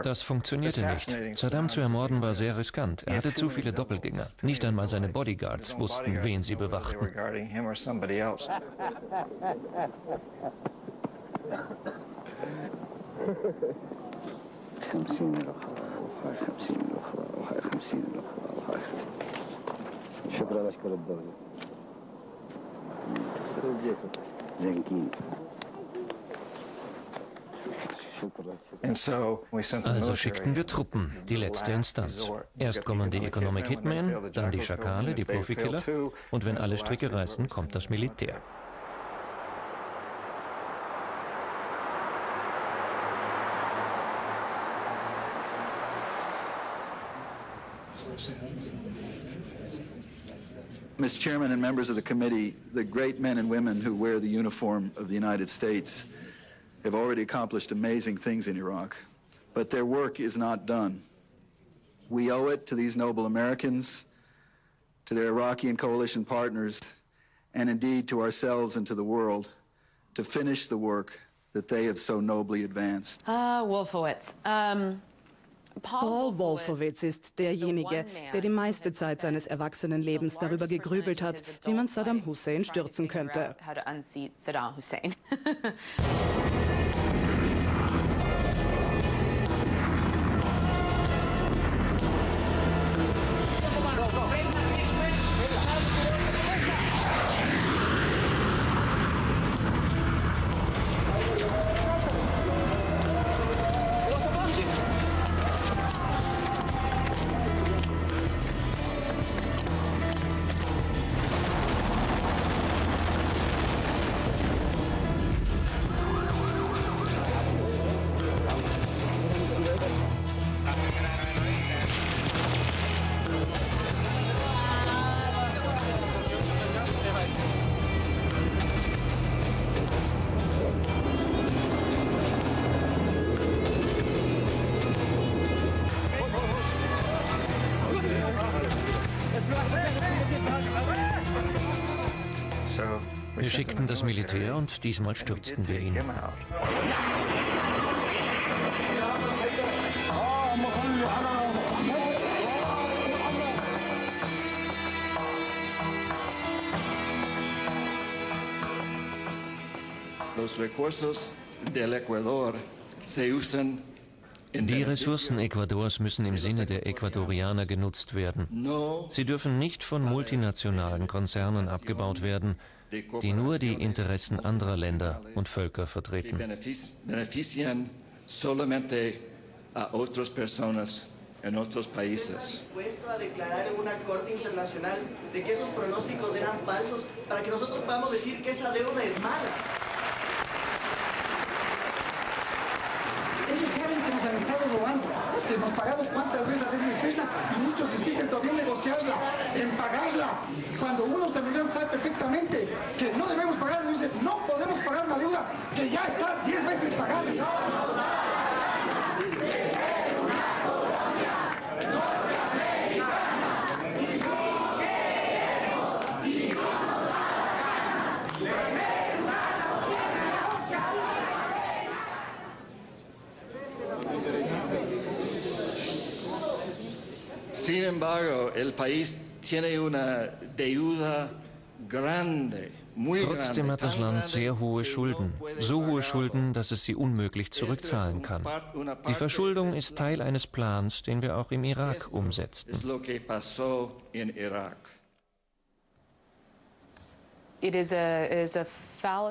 Das funktionierte nicht. Saddam zu ermorden war sehr riskant. Er hatte zu viele Doppelgänger. Nicht einmal seine Bodyguards wussten, wen sie bewachten. Also schickten wir Truppen, die letzte Instanz. Erst kommen die Economic Hitmen, dann die Schakale, die Profikiller und wenn alle Stricke reißen, kommt das Militär. Mr. Chairman and members of the committee, the great men and women who wear the uniform of the United States have already accomplished amazing things in Iraq, but their work is not done. We owe it to these noble Americans, to their Iraqi and coalition partners, and indeed to ourselves and to the world, to finish the work that they have so nobly advanced? Wolfowitz. Paul Wolfowitz ist derjenige, der die meiste Zeit seines Erwachsenenlebens darüber gegrübelt hat, wie man Saddam Hussein stürzen könnte. Wir schickten das Militär und diesmal stürzten wir ihn. Los recursos del Ecuador se usan. Die Ressourcen Ecuadors müssen im Sinne der Ecuadorianer genutzt werden. Sie dürfen nicht von multinationalen Konzernen abgebaut werden, die nur die Interessen anderer Länder und Völker vertreten. Benefician solamente a otras personas en otros países. A declarar en una corte internacional de que esos pronósticos eran falsos para que nosotros podamos decir que esa deuda es mala. Ellos saben que nos han estado robando, que hemos pagado cuántas veces la deuda externa y muchos insisten todavía en negociarla, en pagarla. Cuando unos terminaron sabe perfectamente que no debemos pagar, y dicen no podemos pagar una deuda que ya está 10 veces pagada. Sin embargo, el país tiene una deuda grande. Trotzdem hat das Land sehr hohe Schulden. So hohe Schulden, dass es sie unmöglich zurückzahlen kann. Die Verschuldung ist Teil eines Plans, den wir auch im Irak umsetzten.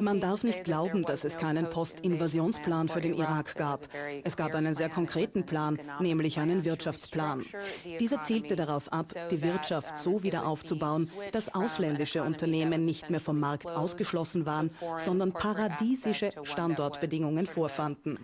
Man darf nicht glauben, dass es keinen Post-Invasionsplan für den Irak gab. Es gab einen sehr konkreten Plan, nämlich einen Wirtschaftsplan. Dieser zielte darauf ab, die Wirtschaft so wieder aufzubauen, dass ausländische Unternehmen nicht mehr vom Markt ausgeschlossen waren, sondern paradiesische Standortbedingungen vorfanden.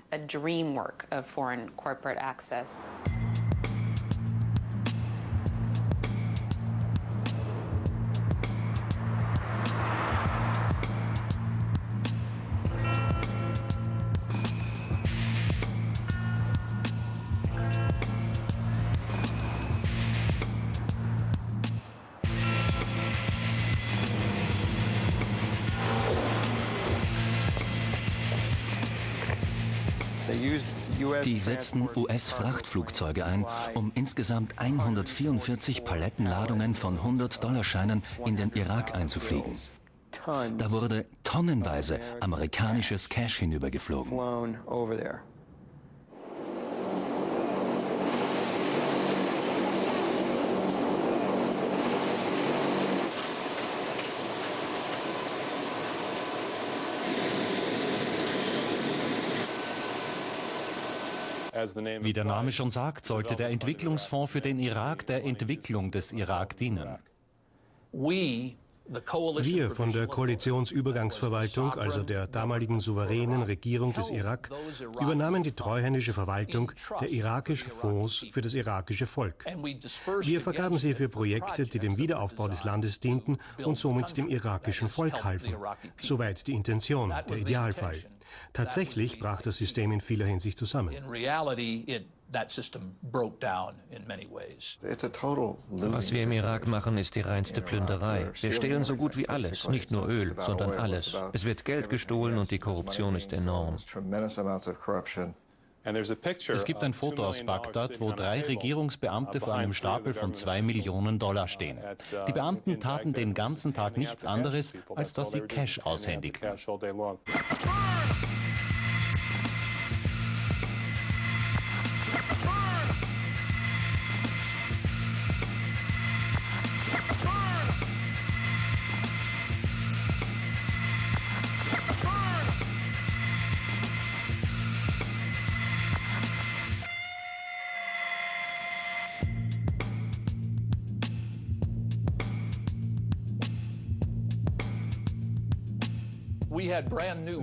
Die setzten US-Frachtflugzeuge ein, um insgesamt 144 Palettenladungen von $100-Scheinen in den Irak einzufliegen. Da wurde tonnenweise amerikanisches Cash hinübergeflogen. Wie der Name schon sagt, sollte der Entwicklungsfonds für den Irak der Entwicklung des Irak dienen. Wir von der Koalitionsübergangsverwaltung, also der damaligen souveränen Regierung des Irak, übernahmen die treuhändische Verwaltung der irakischen Fonds für das irakische Volk. Wir vergaben sie für Projekte, die dem Wiederaufbau des Landes dienten und somit dem irakischen Volk halfen. Soweit die Intention, der Idealfall. Tatsächlich brach das System in vieler Hinsicht zusammen. Was wir im Irak machen, ist die reinste Plünderei. Wir stehlen so gut wie alles, nicht nur Öl, sondern alles. Es wird Geld gestohlen und die Korruption ist enorm. Es gibt ein Foto aus Bagdad, wo 3 Regierungsbeamte vor einem Stapel von $2 Millionen stehen. Die Beamten taten den ganzen Tag nichts anderes, als dass sie Cash aushändigten.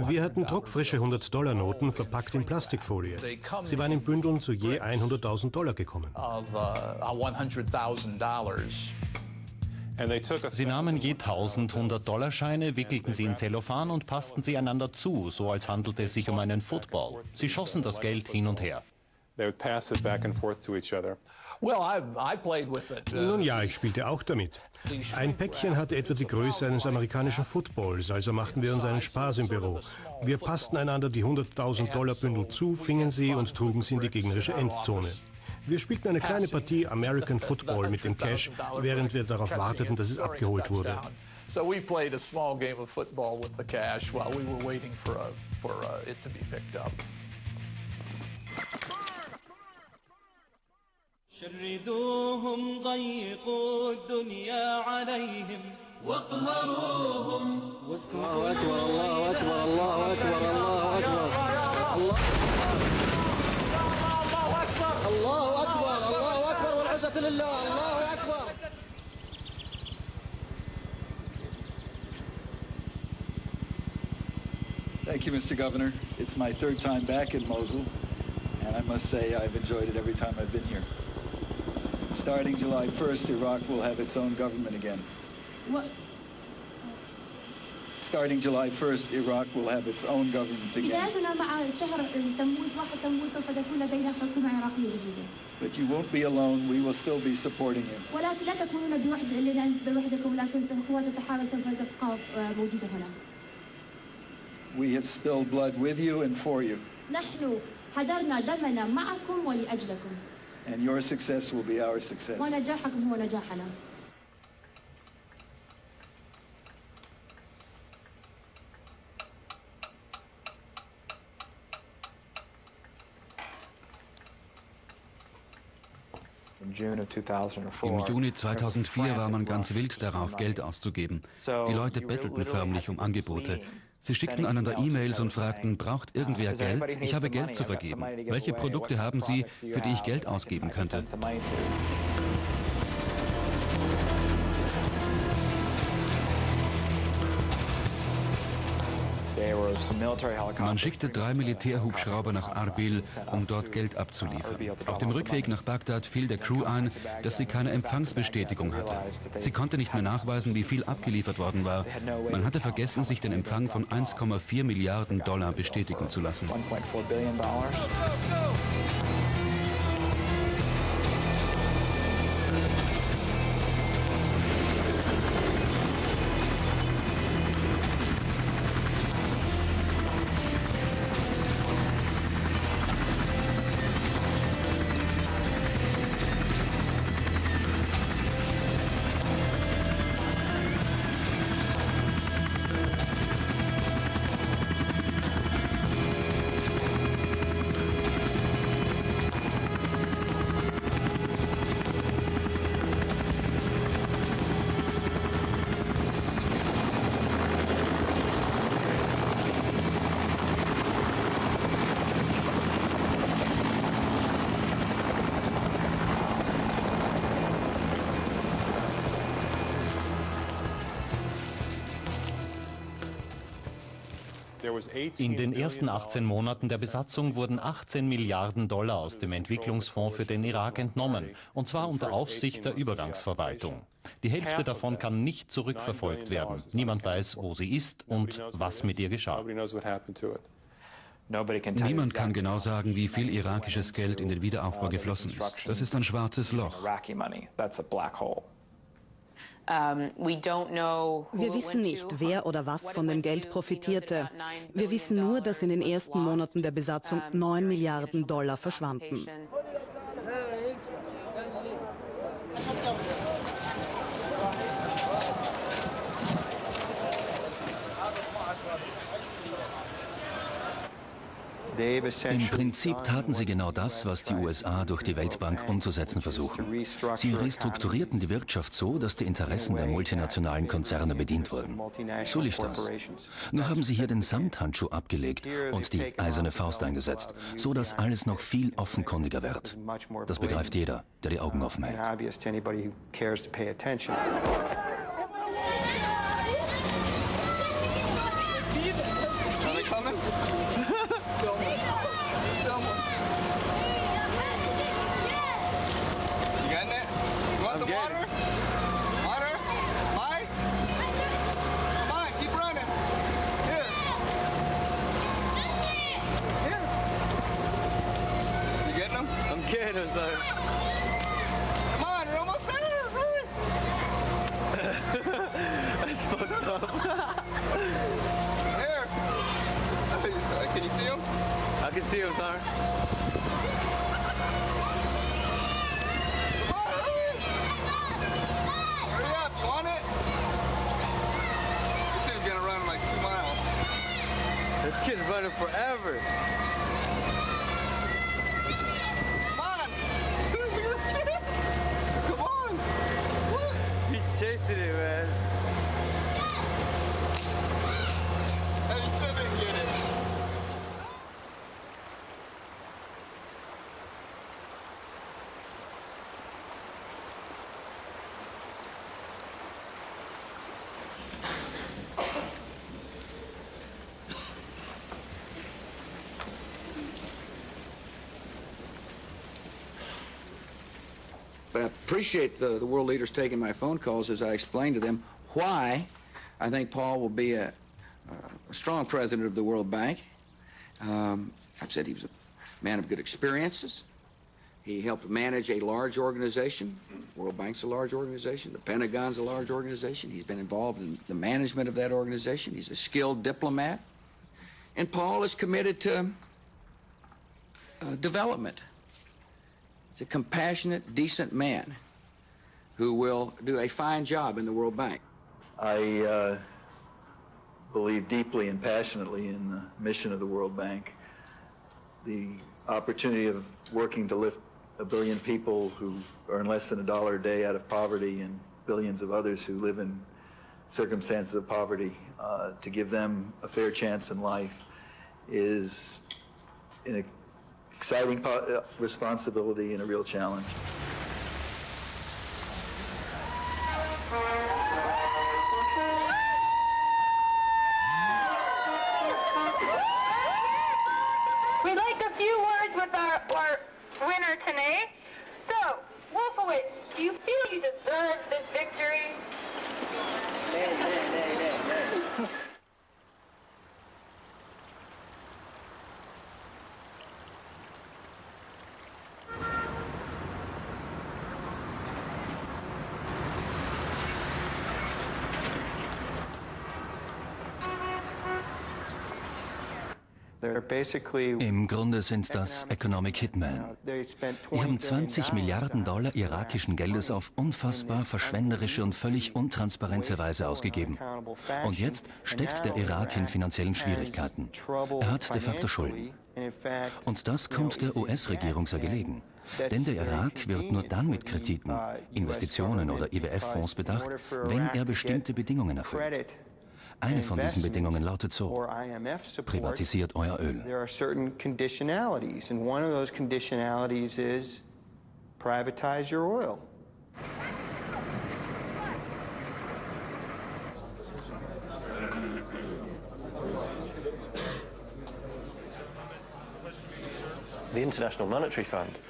Wir hatten druckfrische $100-Noten verpackt in Plastikfolie. Sie waren in Bündeln zu je $100.000 gekommen. Sie nahmen je 1000 $100-Scheine, wickelten sie in Zellophan und passten sie einander zu, so als handelte es sich um einen Football. Sie schossen das Geld hin und her. Nun ja, ich spielte auch damit. Ein Päckchen hatte etwa die Größe eines amerikanischen Footballs, also machten wir uns einen Spaß im Büro. Wir passten einander die $100.000 zu, fingen sie und trugen sie in die gegnerische Endzone. Wir spielten eine kleine Partie American Football mit dem Cash, während wir darauf warteten, dass es abgeholt wurde. So we played a small game of football with the cash while we were waiting for it to be picked up. شردوهم ضيقوا الدنيا عليهم واقهروهم الله أكبر الله أكبر الله أكبر الله أكبر الله أكبر الله أكبر والعزة لله الله أكبر. Thank you, Mr. Governor. It's my 3rd time back in Mosul, and I must say I've enjoyed it every time I've been here. Starting July 1st, Iraq will have its own government again. What? Starting July 1st, Iraq will have its own government again. But you won't be alone. We will still be supporting you. We have spilled blood with you and for you. And your success will be our success. Im Juni 2004 war man ganz wild darauf, Geld auszugeben. Die Leute bettelten förmlich um Angebote. Sie schickten einander E-Mails und fragten, braucht irgendwer Geld? Ich habe Geld zu vergeben. Welche Produkte haben Sie, für die ich Geld ausgeben könnte? Man schickte 3 Militärhubschrauber nach Arbil, um dort Geld abzuliefern. Auf dem Rückweg nach Bagdad fiel der Crew ein, dass sie keine Empfangsbestätigung hatte. Sie konnte nicht mehr nachweisen, wie viel abgeliefert worden war. Man hatte vergessen, sich den Empfang von $1,4 Milliarden bestätigen zu lassen. In den ersten 18 Monaten der Besatzung wurden $18 Milliarden aus dem Entwicklungsfonds für den Irak entnommen, und zwar unter Aufsicht der Übergangsverwaltung. Die Hälfte davon kann nicht zurückverfolgt werden. Niemand weiß, wo sie ist und was mit ihr geschah. Niemand kann genau sagen, wie viel irakisches Geld in den Wiederaufbau geflossen ist. Das ist ein schwarzes Loch. Wir wissen nicht, wer oder was von dem Geld profitierte. Wir wissen nur, dass in den ersten Monaten der Besatzung 9 Milliarden Dollar verschwanden. Im Prinzip taten sie genau das, was die USA durch die Weltbank umzusetzen versuchen. Sie restrukturierten die Wirtschaft so, dass die Interessen der multinationalen Konzerne bedient wurden. So lief das. Nur haben sie hier den Samthandschuh abgelegt und die eiserne Faust eingesetzt, so dass alles noch viel offenkundiger wird. Das begreift jeder, der die Augen offen hält. I'm sorry. Come on, we're almost there. That's fucked up. Here. Can you see him? I can see him, sorry. Come on, hurry up, you want it? This thing's gonna run like 2 miles. This kid's running forever. Chasing it, man. And he still didn't get it. I appreciate the world leaders taking my phone calls as I explain to them why I think Paul will be a strong president of the World Bank. I've said he was a man of good experiences. He helped manage a large organization. World Bank's a large organization. The Pentagon's a large organization. He's been involved in the management of that organization. He's a skilled diplomat. And Paul is committed to development. He's a compassionate, decent man who will do a fine job in the World Bank. I believe deeply and passionately in the mission of the World Bank. The opportunity of working to lift 1 billion people who earn less than $1 a day out of poverty and billions of others who live in circumstances of poverty, to give them a fair chance in life is an exciting responsibility and a real challenge. We'd like a few words with our winner tonight. So, Wolfowitz, do you feel you deserve this victory? Im Grunde sind das Economic Hitmen. Die haben 20 Milliarden Dollar irakischen Geldes auf unfassbar verschwenderische und völlig untransparente Weise ausgegeben. Und jetzt steckt der Irak in finanziellen Schwierigkeiten. Er hat de facto Schulden. Und das kommt der US-Regierung sehr gelegen. Denn der Irak wird nur dann mit Krediten, Investitionen oder IWF-Fonds bedacht, wenn er bestimmte Bedingungen erfüllt. Eine von diesen Bedingungen lautet so: privatisiert euer Öl. There are certain conditionalities, and one of those conditionalities is privatize your oil.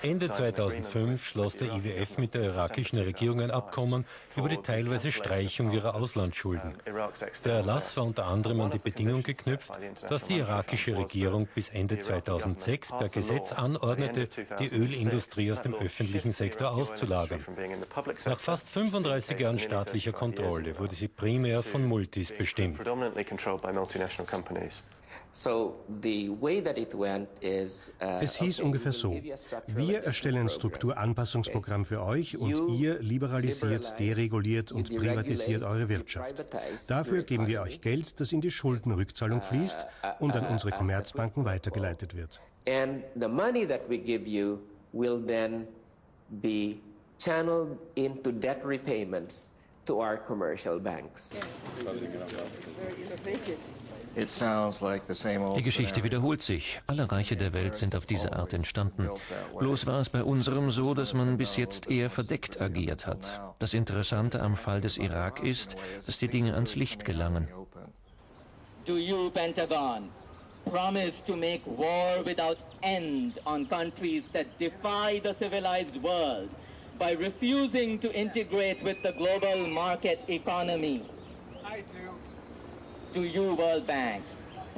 Ende 2005 schloss der IWF mit der irakischen Regierung ein Abkommen über die teilweise Streichung ihrer Auslandsschulden. Der Erlass war unter anderem an die Bedingung geknüpft, dass die irakische Regierung bis Ende 2006 per Gesetz anordnete, die Ölindustrie aus dem öffentlichen Sektor auszulagern. Nach fast 35 Jahren staatlicher Kontrolle wurde sie primär von Multis bestimmt. Es hieß ungefähr so: Wir erstellen ein Strukturanpassungsprogramm für euch und ihr liberalisiert, dereguliert und privatisiert eure Wirtschaft. Dafür geben wir euch Geld, das in die Schuldenrückzahlung fließt und an unsere Kommerzbanken weitergeleitet wird. And the money that we give you will then be channeled into debt repayments to our commercial banks. Die Geschichte wiederholt sich. Alle Reiche der Welt sind auf diese Art entstanden. Bloß war es bei unserem so, dass man bis jetzt eher verdeckt agiert hat. Das Interessante am Fall des Irak ist, dass die Dinge ans Licht gelangen. Do you, Pentagon, promise to make war without end on countries that defy the civilized world by refusing to integrate with the global market economy? I do. Do you, World Bank,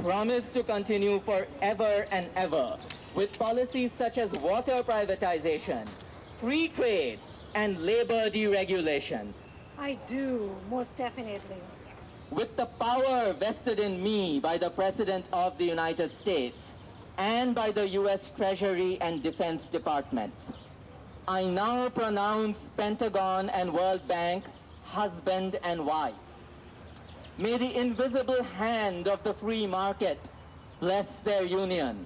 promise to continue forever and ever with policies such as water privatization, free trade, and labor deregulation? I do, most definitely. With the power vested in me by the President of the United States and by the U.S. Treasury and Defense Departments, I now pronounce Pentagon and World Bank husband and wife. May the invisible hand of the free market bless their union.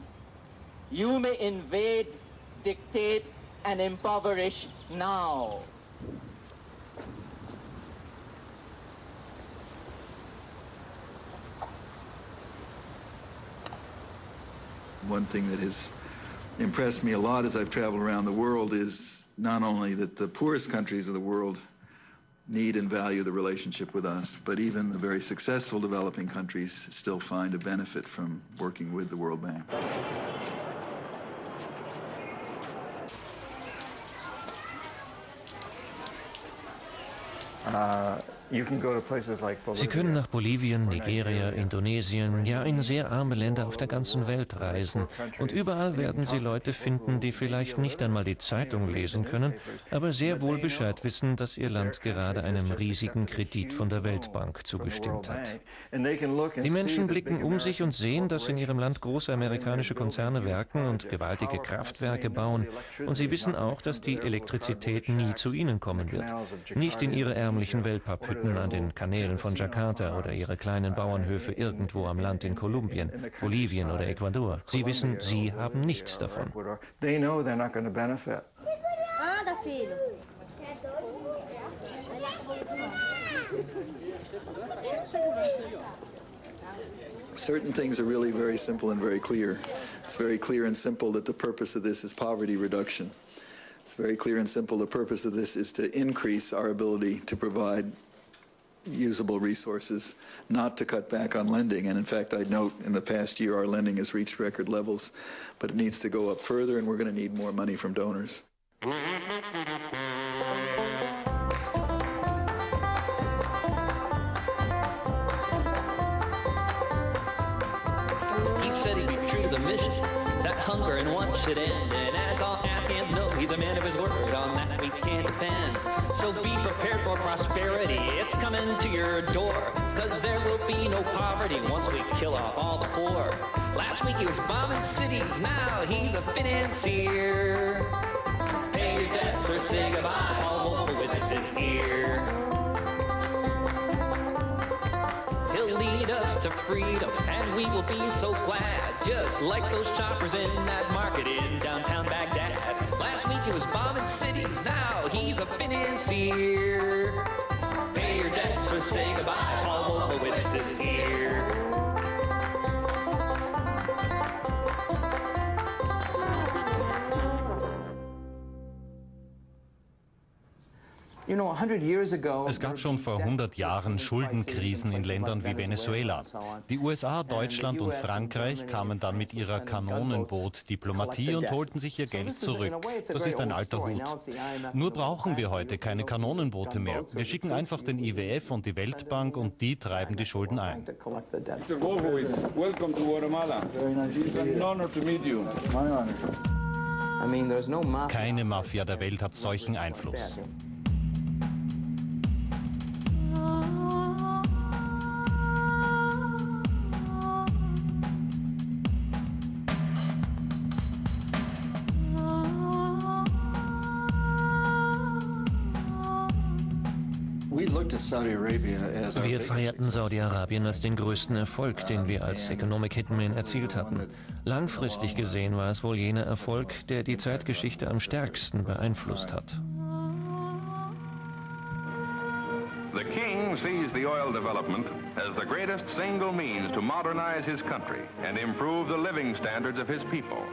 You may invade, dictate, and impoverish now. One thing that has impressed me a lot as I've traveled around the world is not only that the poorest countries of the world need and value the relationship with us, but even the very successful developing countries still find a benefit from working with the World Bank. Sie können nach Bolivien, Nigeria, Indonesien, ja in sehr arme Länder auf der ganzen Welt reisen. Und überall werden Sie Leute finden, die vielleicht nicht einmal die Zeitung lesen können, aber sehr wohl Bescheid wissen, dass Ihr Land gerade einem riesigen Kredit von der Weltbank zugestimmt hat. Die Menschen blicken um sich und sehen, dass in ihrem Land große amerikanische Konzerne werken und gewaltige Kraftwerke bauen. Und sie wissen auch, dass die Elektrizität nie zu ihnen kommen wird. Nicht in ihre ärmlichen Wellpapphütten an den Kanälen von Jakarta oder ihre kleinen Bauernhöfe irgendwo am Land in Kolumbien, Bolivien oder Ecuador. Sie wissen, sie haben nichts davon. Anda, filho. Certain things are really very simple and very clear. It's very clear and simple that the purpose of this is poverty reduction. It's very clear and simple the purpose of this is to increase our ability to provide usable resources, not to cut back on lending. And in fact, I'd note in the past year our lending has reached record levels, but it needs to go up further and we're going to need more money from donors. He said he'd be true to the mission, that hunger and want should end. And as all Afghans know, he's a man of his word, on that we can't depend. So be prepared for prosperity, it's coming to your door, cause there will be no poverty once we kill off all the poor. Last week he was bombing cities, now he's a financier. Pay your debts or say goodbye, all over with his ear. He'll lead us to freedom, and we will be so glad, just like those shoppers in that market in downtown Baghdad. Last week he was bombing cities, now he's a financier. Pay your debts or say goodbye, all over with his ear. Es gab schon vor 100 Jahren Schuldenkrisen in Ländern wie Venezuela. Die USA, Deutschland und Frankreich kamen dann mit ihrer Kanonenboot-Diplomatie und holten sich ihr Geld zurück. Das ist ein alter Hut. Nur brauchen wir heute keine Kanonenboote mehr. Wir schicken einfach den IWF und die Weltbank und die treiben die Schulden ein. Mr. Welcome to Guatemala. It's an honor to meet you. My honor. Keine Mafia der Welt hat solchen Einfluss. Wir feierten Saudi-Arabien als den größten Erfolg, den wir als Economic Hitman erzielt hatten. Langfristig gesehen war es wohl jener Erfolg, der die Zeitgeschichte am stärksten beeinflusst hat. The king sees the oil development as the greatest single means to modernize his country and improve the living standards of his people.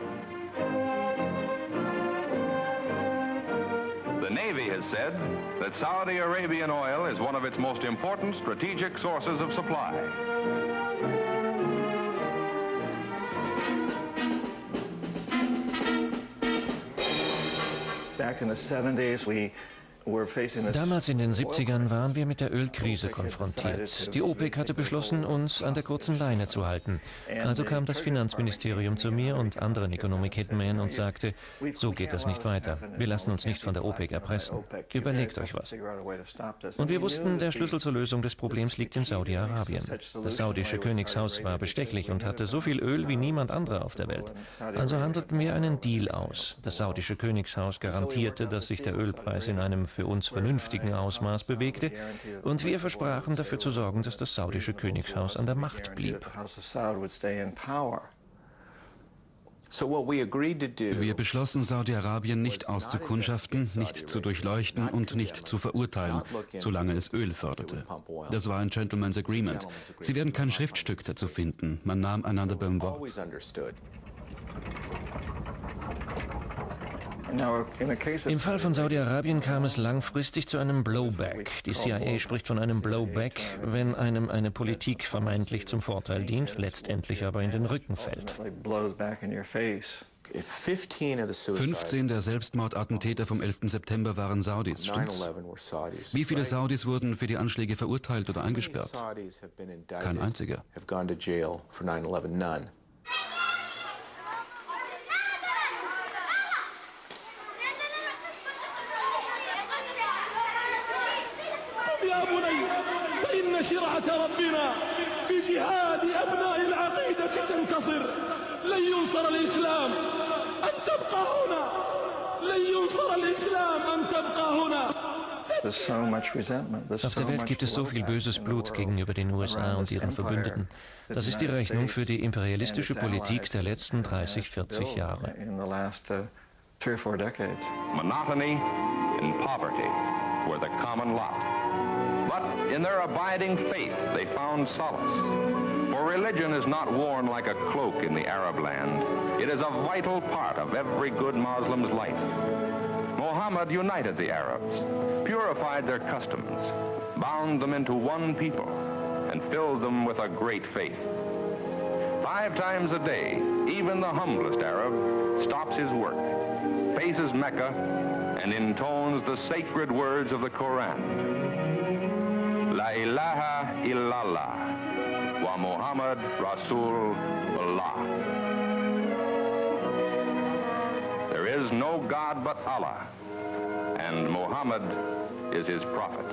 The Navy has said that Saudi Arabian oil is one of its most important strategic sources of supply. Back in the 70s, Damals in den 70ern waren wir mit der Ölkrise konfrontiert. Die OPEC hatte beschlossen, uns an der kurzen Leine zu halten. Also kam das Finanzministerium zu mir und anderen Economic Hitmen und sagte, so geht das nicht weiter. Wir lassen uns nicht von der OPEC erpressen. Überlegt euch was. Und wir wussten, der Schlüssel zur Lösung des Problems liegt in Saudi-Arabien. Das saudische Königshaus war bestechlich und hatte so viel Öl wie niemand anderer auf der Welt. Also handelten wir einen Deal aus. Das saudische Königshaus garantierte, dass sich der Ölpreis in einem für uns vernünftigen Ausmaß bewegte, und wir versprachen dafür zu sorgen, dass das saudische Königshaus an der Macht blieb. Wir beschlossen, Saudi-Arabien nicht auszukundschaften, nicht zu durchleuchten und nicht zu verurteilen, solange es Öl förderte. Das war ein Gentleman's Agreement. Sie werden kein Schriftstück dazu finden. Man nahm einander beim Wort. Im Fall von Saudi-Arabien kam es langfristig zu einem Blowback. Die CIA spricht von einem Blowback, wenn einem eine Politik vermeintlich zum Vorteil dient, letztendlich aber in den Rücken fällt. 15 der Selbstmordattentäter vom 11. September waren Saudis, stimmt's? Wie viele Saudis wurden für die Anschläge verurteilt oder eingesperrt? Kein einziger. شرعة ربنا بجهاد أبناء العقيدة تنتصر لن ينصر الإسلام أن تبقى هنا لن ينصر الإسلام أن تبقى هنا. Auf der Welt gibt es so viel böses Blut gegenüber den USA und ihren Verbündeten. Das ist die Rechnung für die imperialistische Politik der letzten 30, 40 Jahre. Monotony and poverty were the common lot. But in their abiding faith, they found solace. For religion is not worn like a cloak in the Arab land. It is a vital part of every good Muslim's life. Muhammad united the Arabs, purified their customs, bound them into one people, and filled them with a great faith. 5 times a day, even the humblest Arab stops his work, faces Mecca, and intones the sacred words of the Quran. La ilaha illallah wa Muhammad Rasulullah. There is no God but Allah, and Muhammad is his prophet.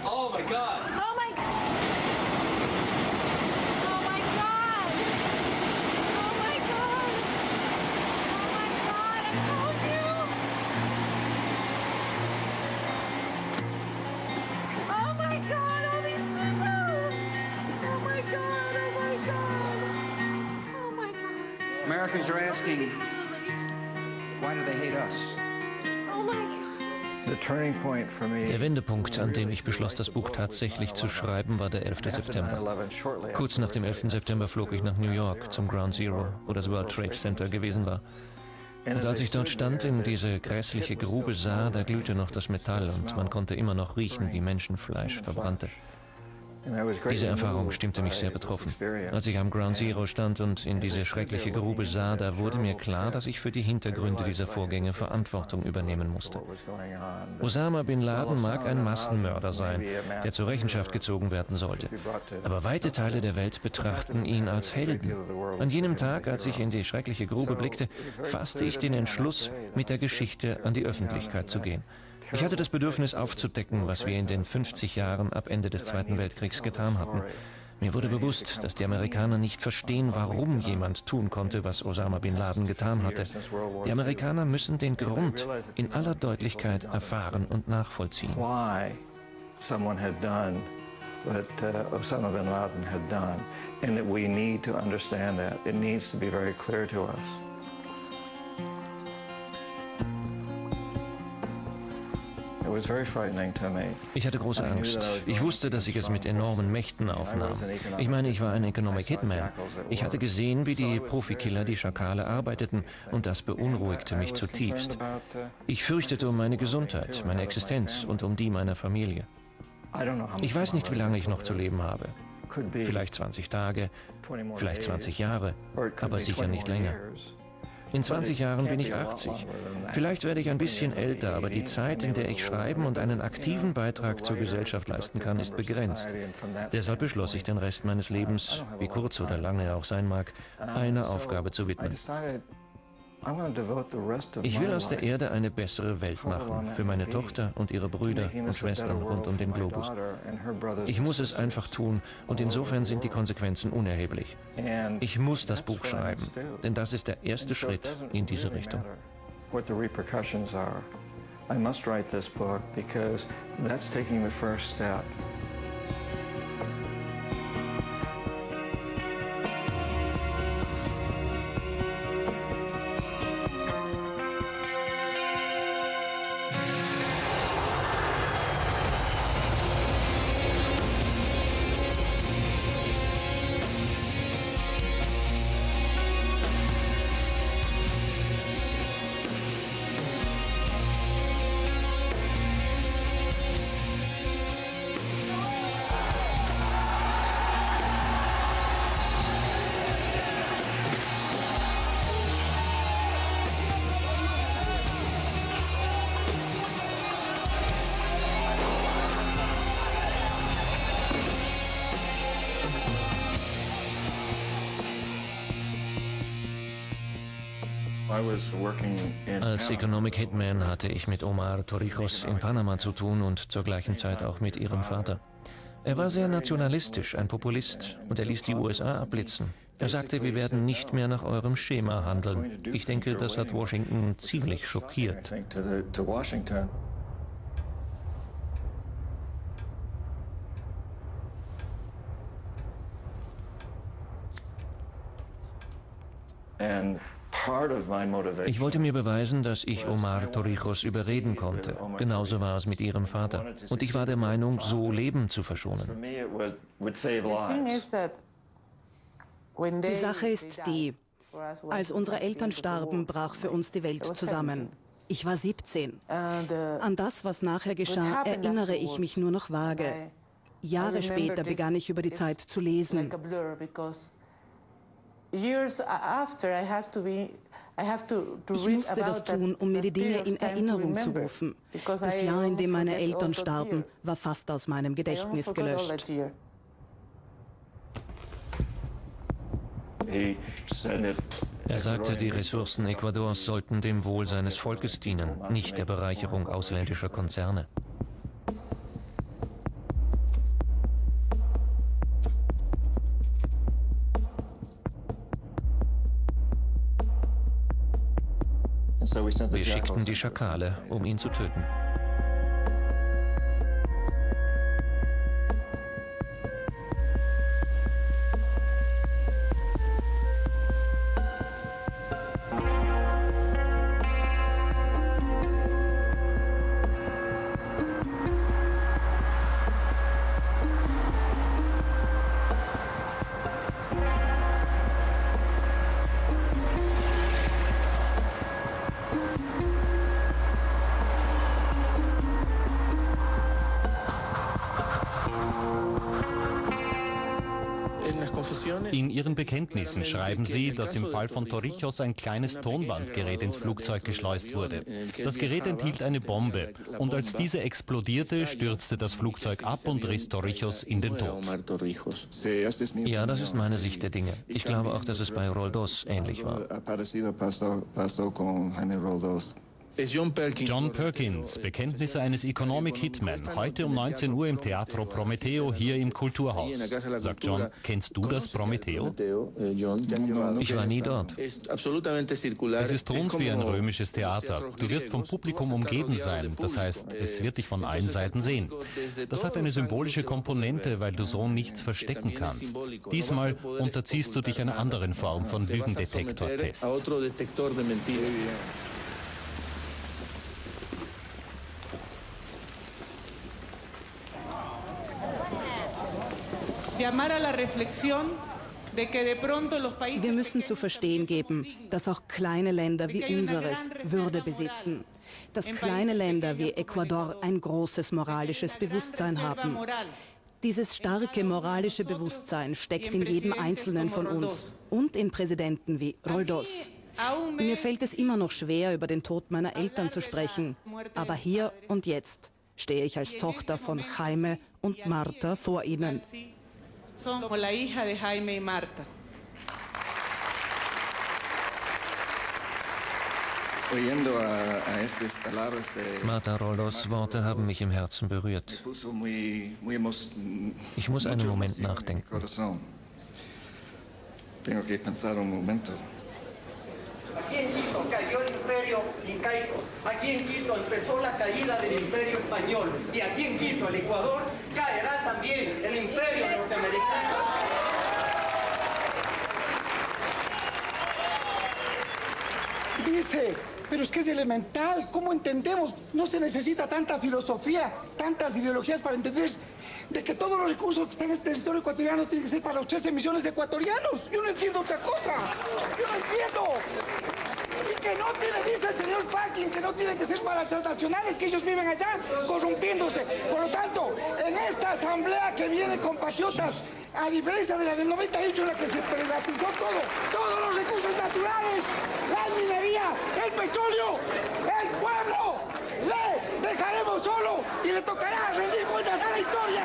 Oh my God! Oh my God! Oh my God! Oh my God! Oh my God! I told you! Oh my God! All these people! Oh my God! Oh my God! Oh my God! Americans are asking, why do they hate us? Der Wendepunkt, an dem ich beschloss, das Buch tatsächlich zu schreiben, war der 11. September. Kurz nach dem 11. September flog ich nach New York zum Ground Zero, wo das World Trade Center gewesen war. Und als ich dort stand, in diese grässliche Grube sah, da glühte noch das Metall und man konnte immer noch riechen, wie Menschenfleisch verbrannte. Diese Erfahrung stimmte mich sehr betroffen. Als ich am Ground Zero stand und in diese schreckliche Grube sah, da wurde mir klar, dass ich für die Hintergründe dieser Vorgänge Verantwortung übernehmen musste. Osama bin Laden mag ein Massenmörder sein, der zur Rechenschaft gezogen werden sollte. Aber weite Teile der Welt betrachten ihn als Helden. An jenem Tag, als ich in die schreckliche Grube blickte, fasste ich den Entschluss, mit der Geschichte an die Öffentlichkeit zu gehen. Ich hatte das Bedürfnis aufzudecken, was wir in den 50 Jahren ab Ende des Zweiten Weltkriegs getan hatten. Mir wurde bewusst, dass die Amerikaner nicht verstehen, warum jemand tun konnte, was Osama bin Laden getan hatte. Die Amerikaner müssen den Grund in aller Deutlichkeit erfahren und nachvollziehen. Someone had done what Osama bin Laden had done, and that we need to understand that. It needs to be very clear to us. Ich hatte große Angst. Ich wusste, dass ich es mit enormen Mächten aufnahm. Ich meine, ich war ein Economic Hitman. Ich hatte gesehen, wie die Profikiller, die Schakale, arbeiteten, und das beunruhigte mich zutiefst. Ich fürchtete um meine Gesundheit, meine Existenz und um die meiner Familie. Ich weiß nicht, wie lange ich noch zu leben habe. Vielleicht 20 Tage, vielleicht 20 Jahre, aber sicher nicht länger. In 20 Jahren bin ich 80. Vielleicht werde ich ein bisschen älter, aber die Zeit, in der ich schreiben und einen aktiven Beitrag zur Gesellschaft leisten kann, ist begrenzt. Deshalb beschloss ich, den Rest meines Lebens, wie kurz oder lang er auch sein mag, einer Aufgabe zu widmen. Ich will aus der Erde eine bessere Welt machen, für meine Tochter und ihre Brüder und Schwestern rund um den Globus. Ich muss es einfach tun, und insofern sind die Konsequenzen unerheblich. Ich muss das Buch schreiben, denn das ist der erste Schritt in diese Richtung. I must write this book because that's taking the first step. Als Economic Hitman hatte ich mit Omar Torrijos in Panama zu tun und zur gleichen Zeit auch mit ihrem Vater. Er war sehr nationalistisch, ein Populist, und er ließ die USA abblitzen. Er sagte, wir werden nicht mehr nach eurem Schema handeln. Ich denke, das hat Washington ziemlich schockiert. Ich wollte mir beweisen, dass ich Omar Torrijos überreden konnte. Genauso war es mit ihrem Vater. Und ich war der Meinung, so Leben zu verschonen. Die Sache ist die, als unsere Eltern starben, brach für uns die Welt zusammen. Ich war 17. An das, was nachher geschah, erinnere ich mich nur noch vage. Jahre später begann ich über die Zeit zu lesen. Ich musste das tun, um mir die Dinge in Erinnerung zu rufen. Das Jahr, in dem meine Eltern starben, war fast aus meinem Gedächtnis gelöscht. Er sagte, die Ressourcen Ecuadors sollten dem Wohl seines Volkes dienen, nicht der Bereicherung ausländischer Konzerne. Wir schickten die Schakale, um ihn zu töten. In ihren Bekenntnissen schreiben sie, dass im Fall von Torrijos ein kleines Tonbandgerät ins Flugzeug geschleust wurde. Das Gerät enthielt eine Bombe und als diese explodierte, stürzte das Flugzeug ab und riss Torrijos in den Tod. Ja, das ist meine Sicht der Dinge. Ich glaube auch, dass es bei Roldos ähnlich war. John Perkins, Bekenntnisse eines Economic Hitman, heute um 19 Uhr im Teatro Prometeo hier im Kulturhaus. Sagt John, kennst du das Prometeo? Ich war nie dort. Es ist rund wie ein römisches Theater. Du wirst vom Publikum umgeben sein, das heißt, es wird dich von allen Seiten sehen. Das hat eine symbolische Komponente, weil du so nichts verstecken kannst. Diesmal unterziehst du dich einer anderen Form von Lügendetektortest. Wir müssen zu verstehen geben, dass auch kleine Länder wie unseres Würde besitzen. Dass kleine Länder wie Ecuador ein großes moralisches Bewusstsein haben. Dieses starke moralische Bewusstsein steckt in jedem Einzelnen von uns und in Präsidenten wie Roldos. Mir fällt es immer noch schwer, über den Tod meiner Eltern zu sprechen. Aber hier und jetzt stehe ich als Tochter von Jaime und Marta vor Ihnen. Como la hija de Jaime y Marta. Marta Roldos Worte haben mich im Herzen berührt. Ich muss einen Moment nachdenken. Aquí en Quito cayó el imperio incaico, aquí en Quito empezó la caída del imperio español y aquí en Quito, el Ecuador, caerá también el imperio norteamericano. Dice, pero es que es elemental, ¿cómo entendemos? No se necesita tanta filosofía, tantas ideologías para entender de que todos los recursos que están en el territorio ecuatoriano tienen que ser para los 13 millones de ecuatorianos. Yo no entiendo otra cosa. Yo no entiendo. Y que no tiene, dice el señor Perkins, que no tiene que ser para las transnacionales, que ellos viven allá corrompiéndose. Por lo tanto, en esta asamblea que viene, compatriotas, a diferencia de la del 98 en la que se privatizó todo, todos los recursos naturales, la minería, el petróleo, el pueblo, le dejaremos solo y le tocará rendir cuentas a la historia.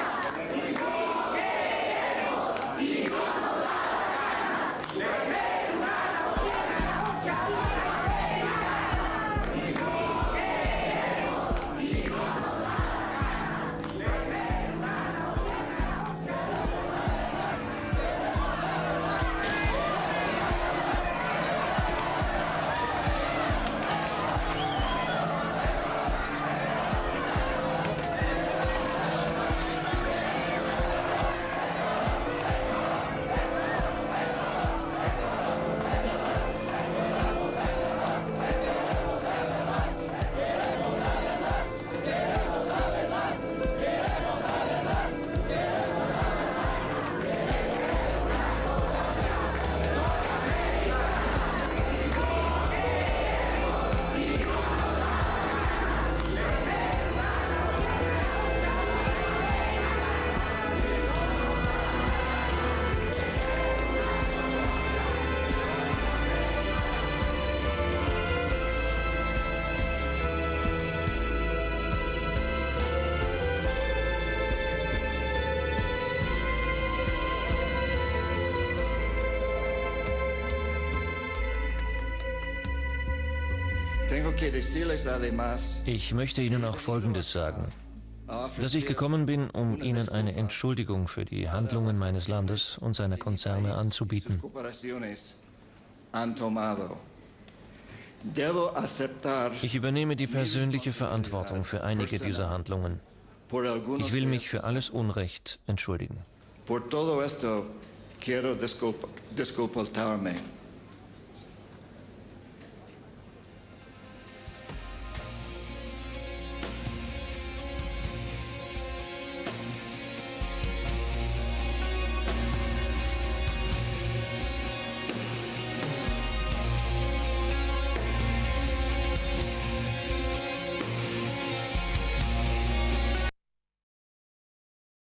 Ich möchte Ihnen auch Folgendes sagen. Dass ich gekommen bin, um Ihnen eine Entschuldigung für die Handlungen meines Landes und seiner Konzerne anzubieten. Ich übernehme die persönliche Verantwortung für einige dieser Handlungen. Ich will mich für alles Unrecht entschuldigen. Por todo esto quiero disculparme.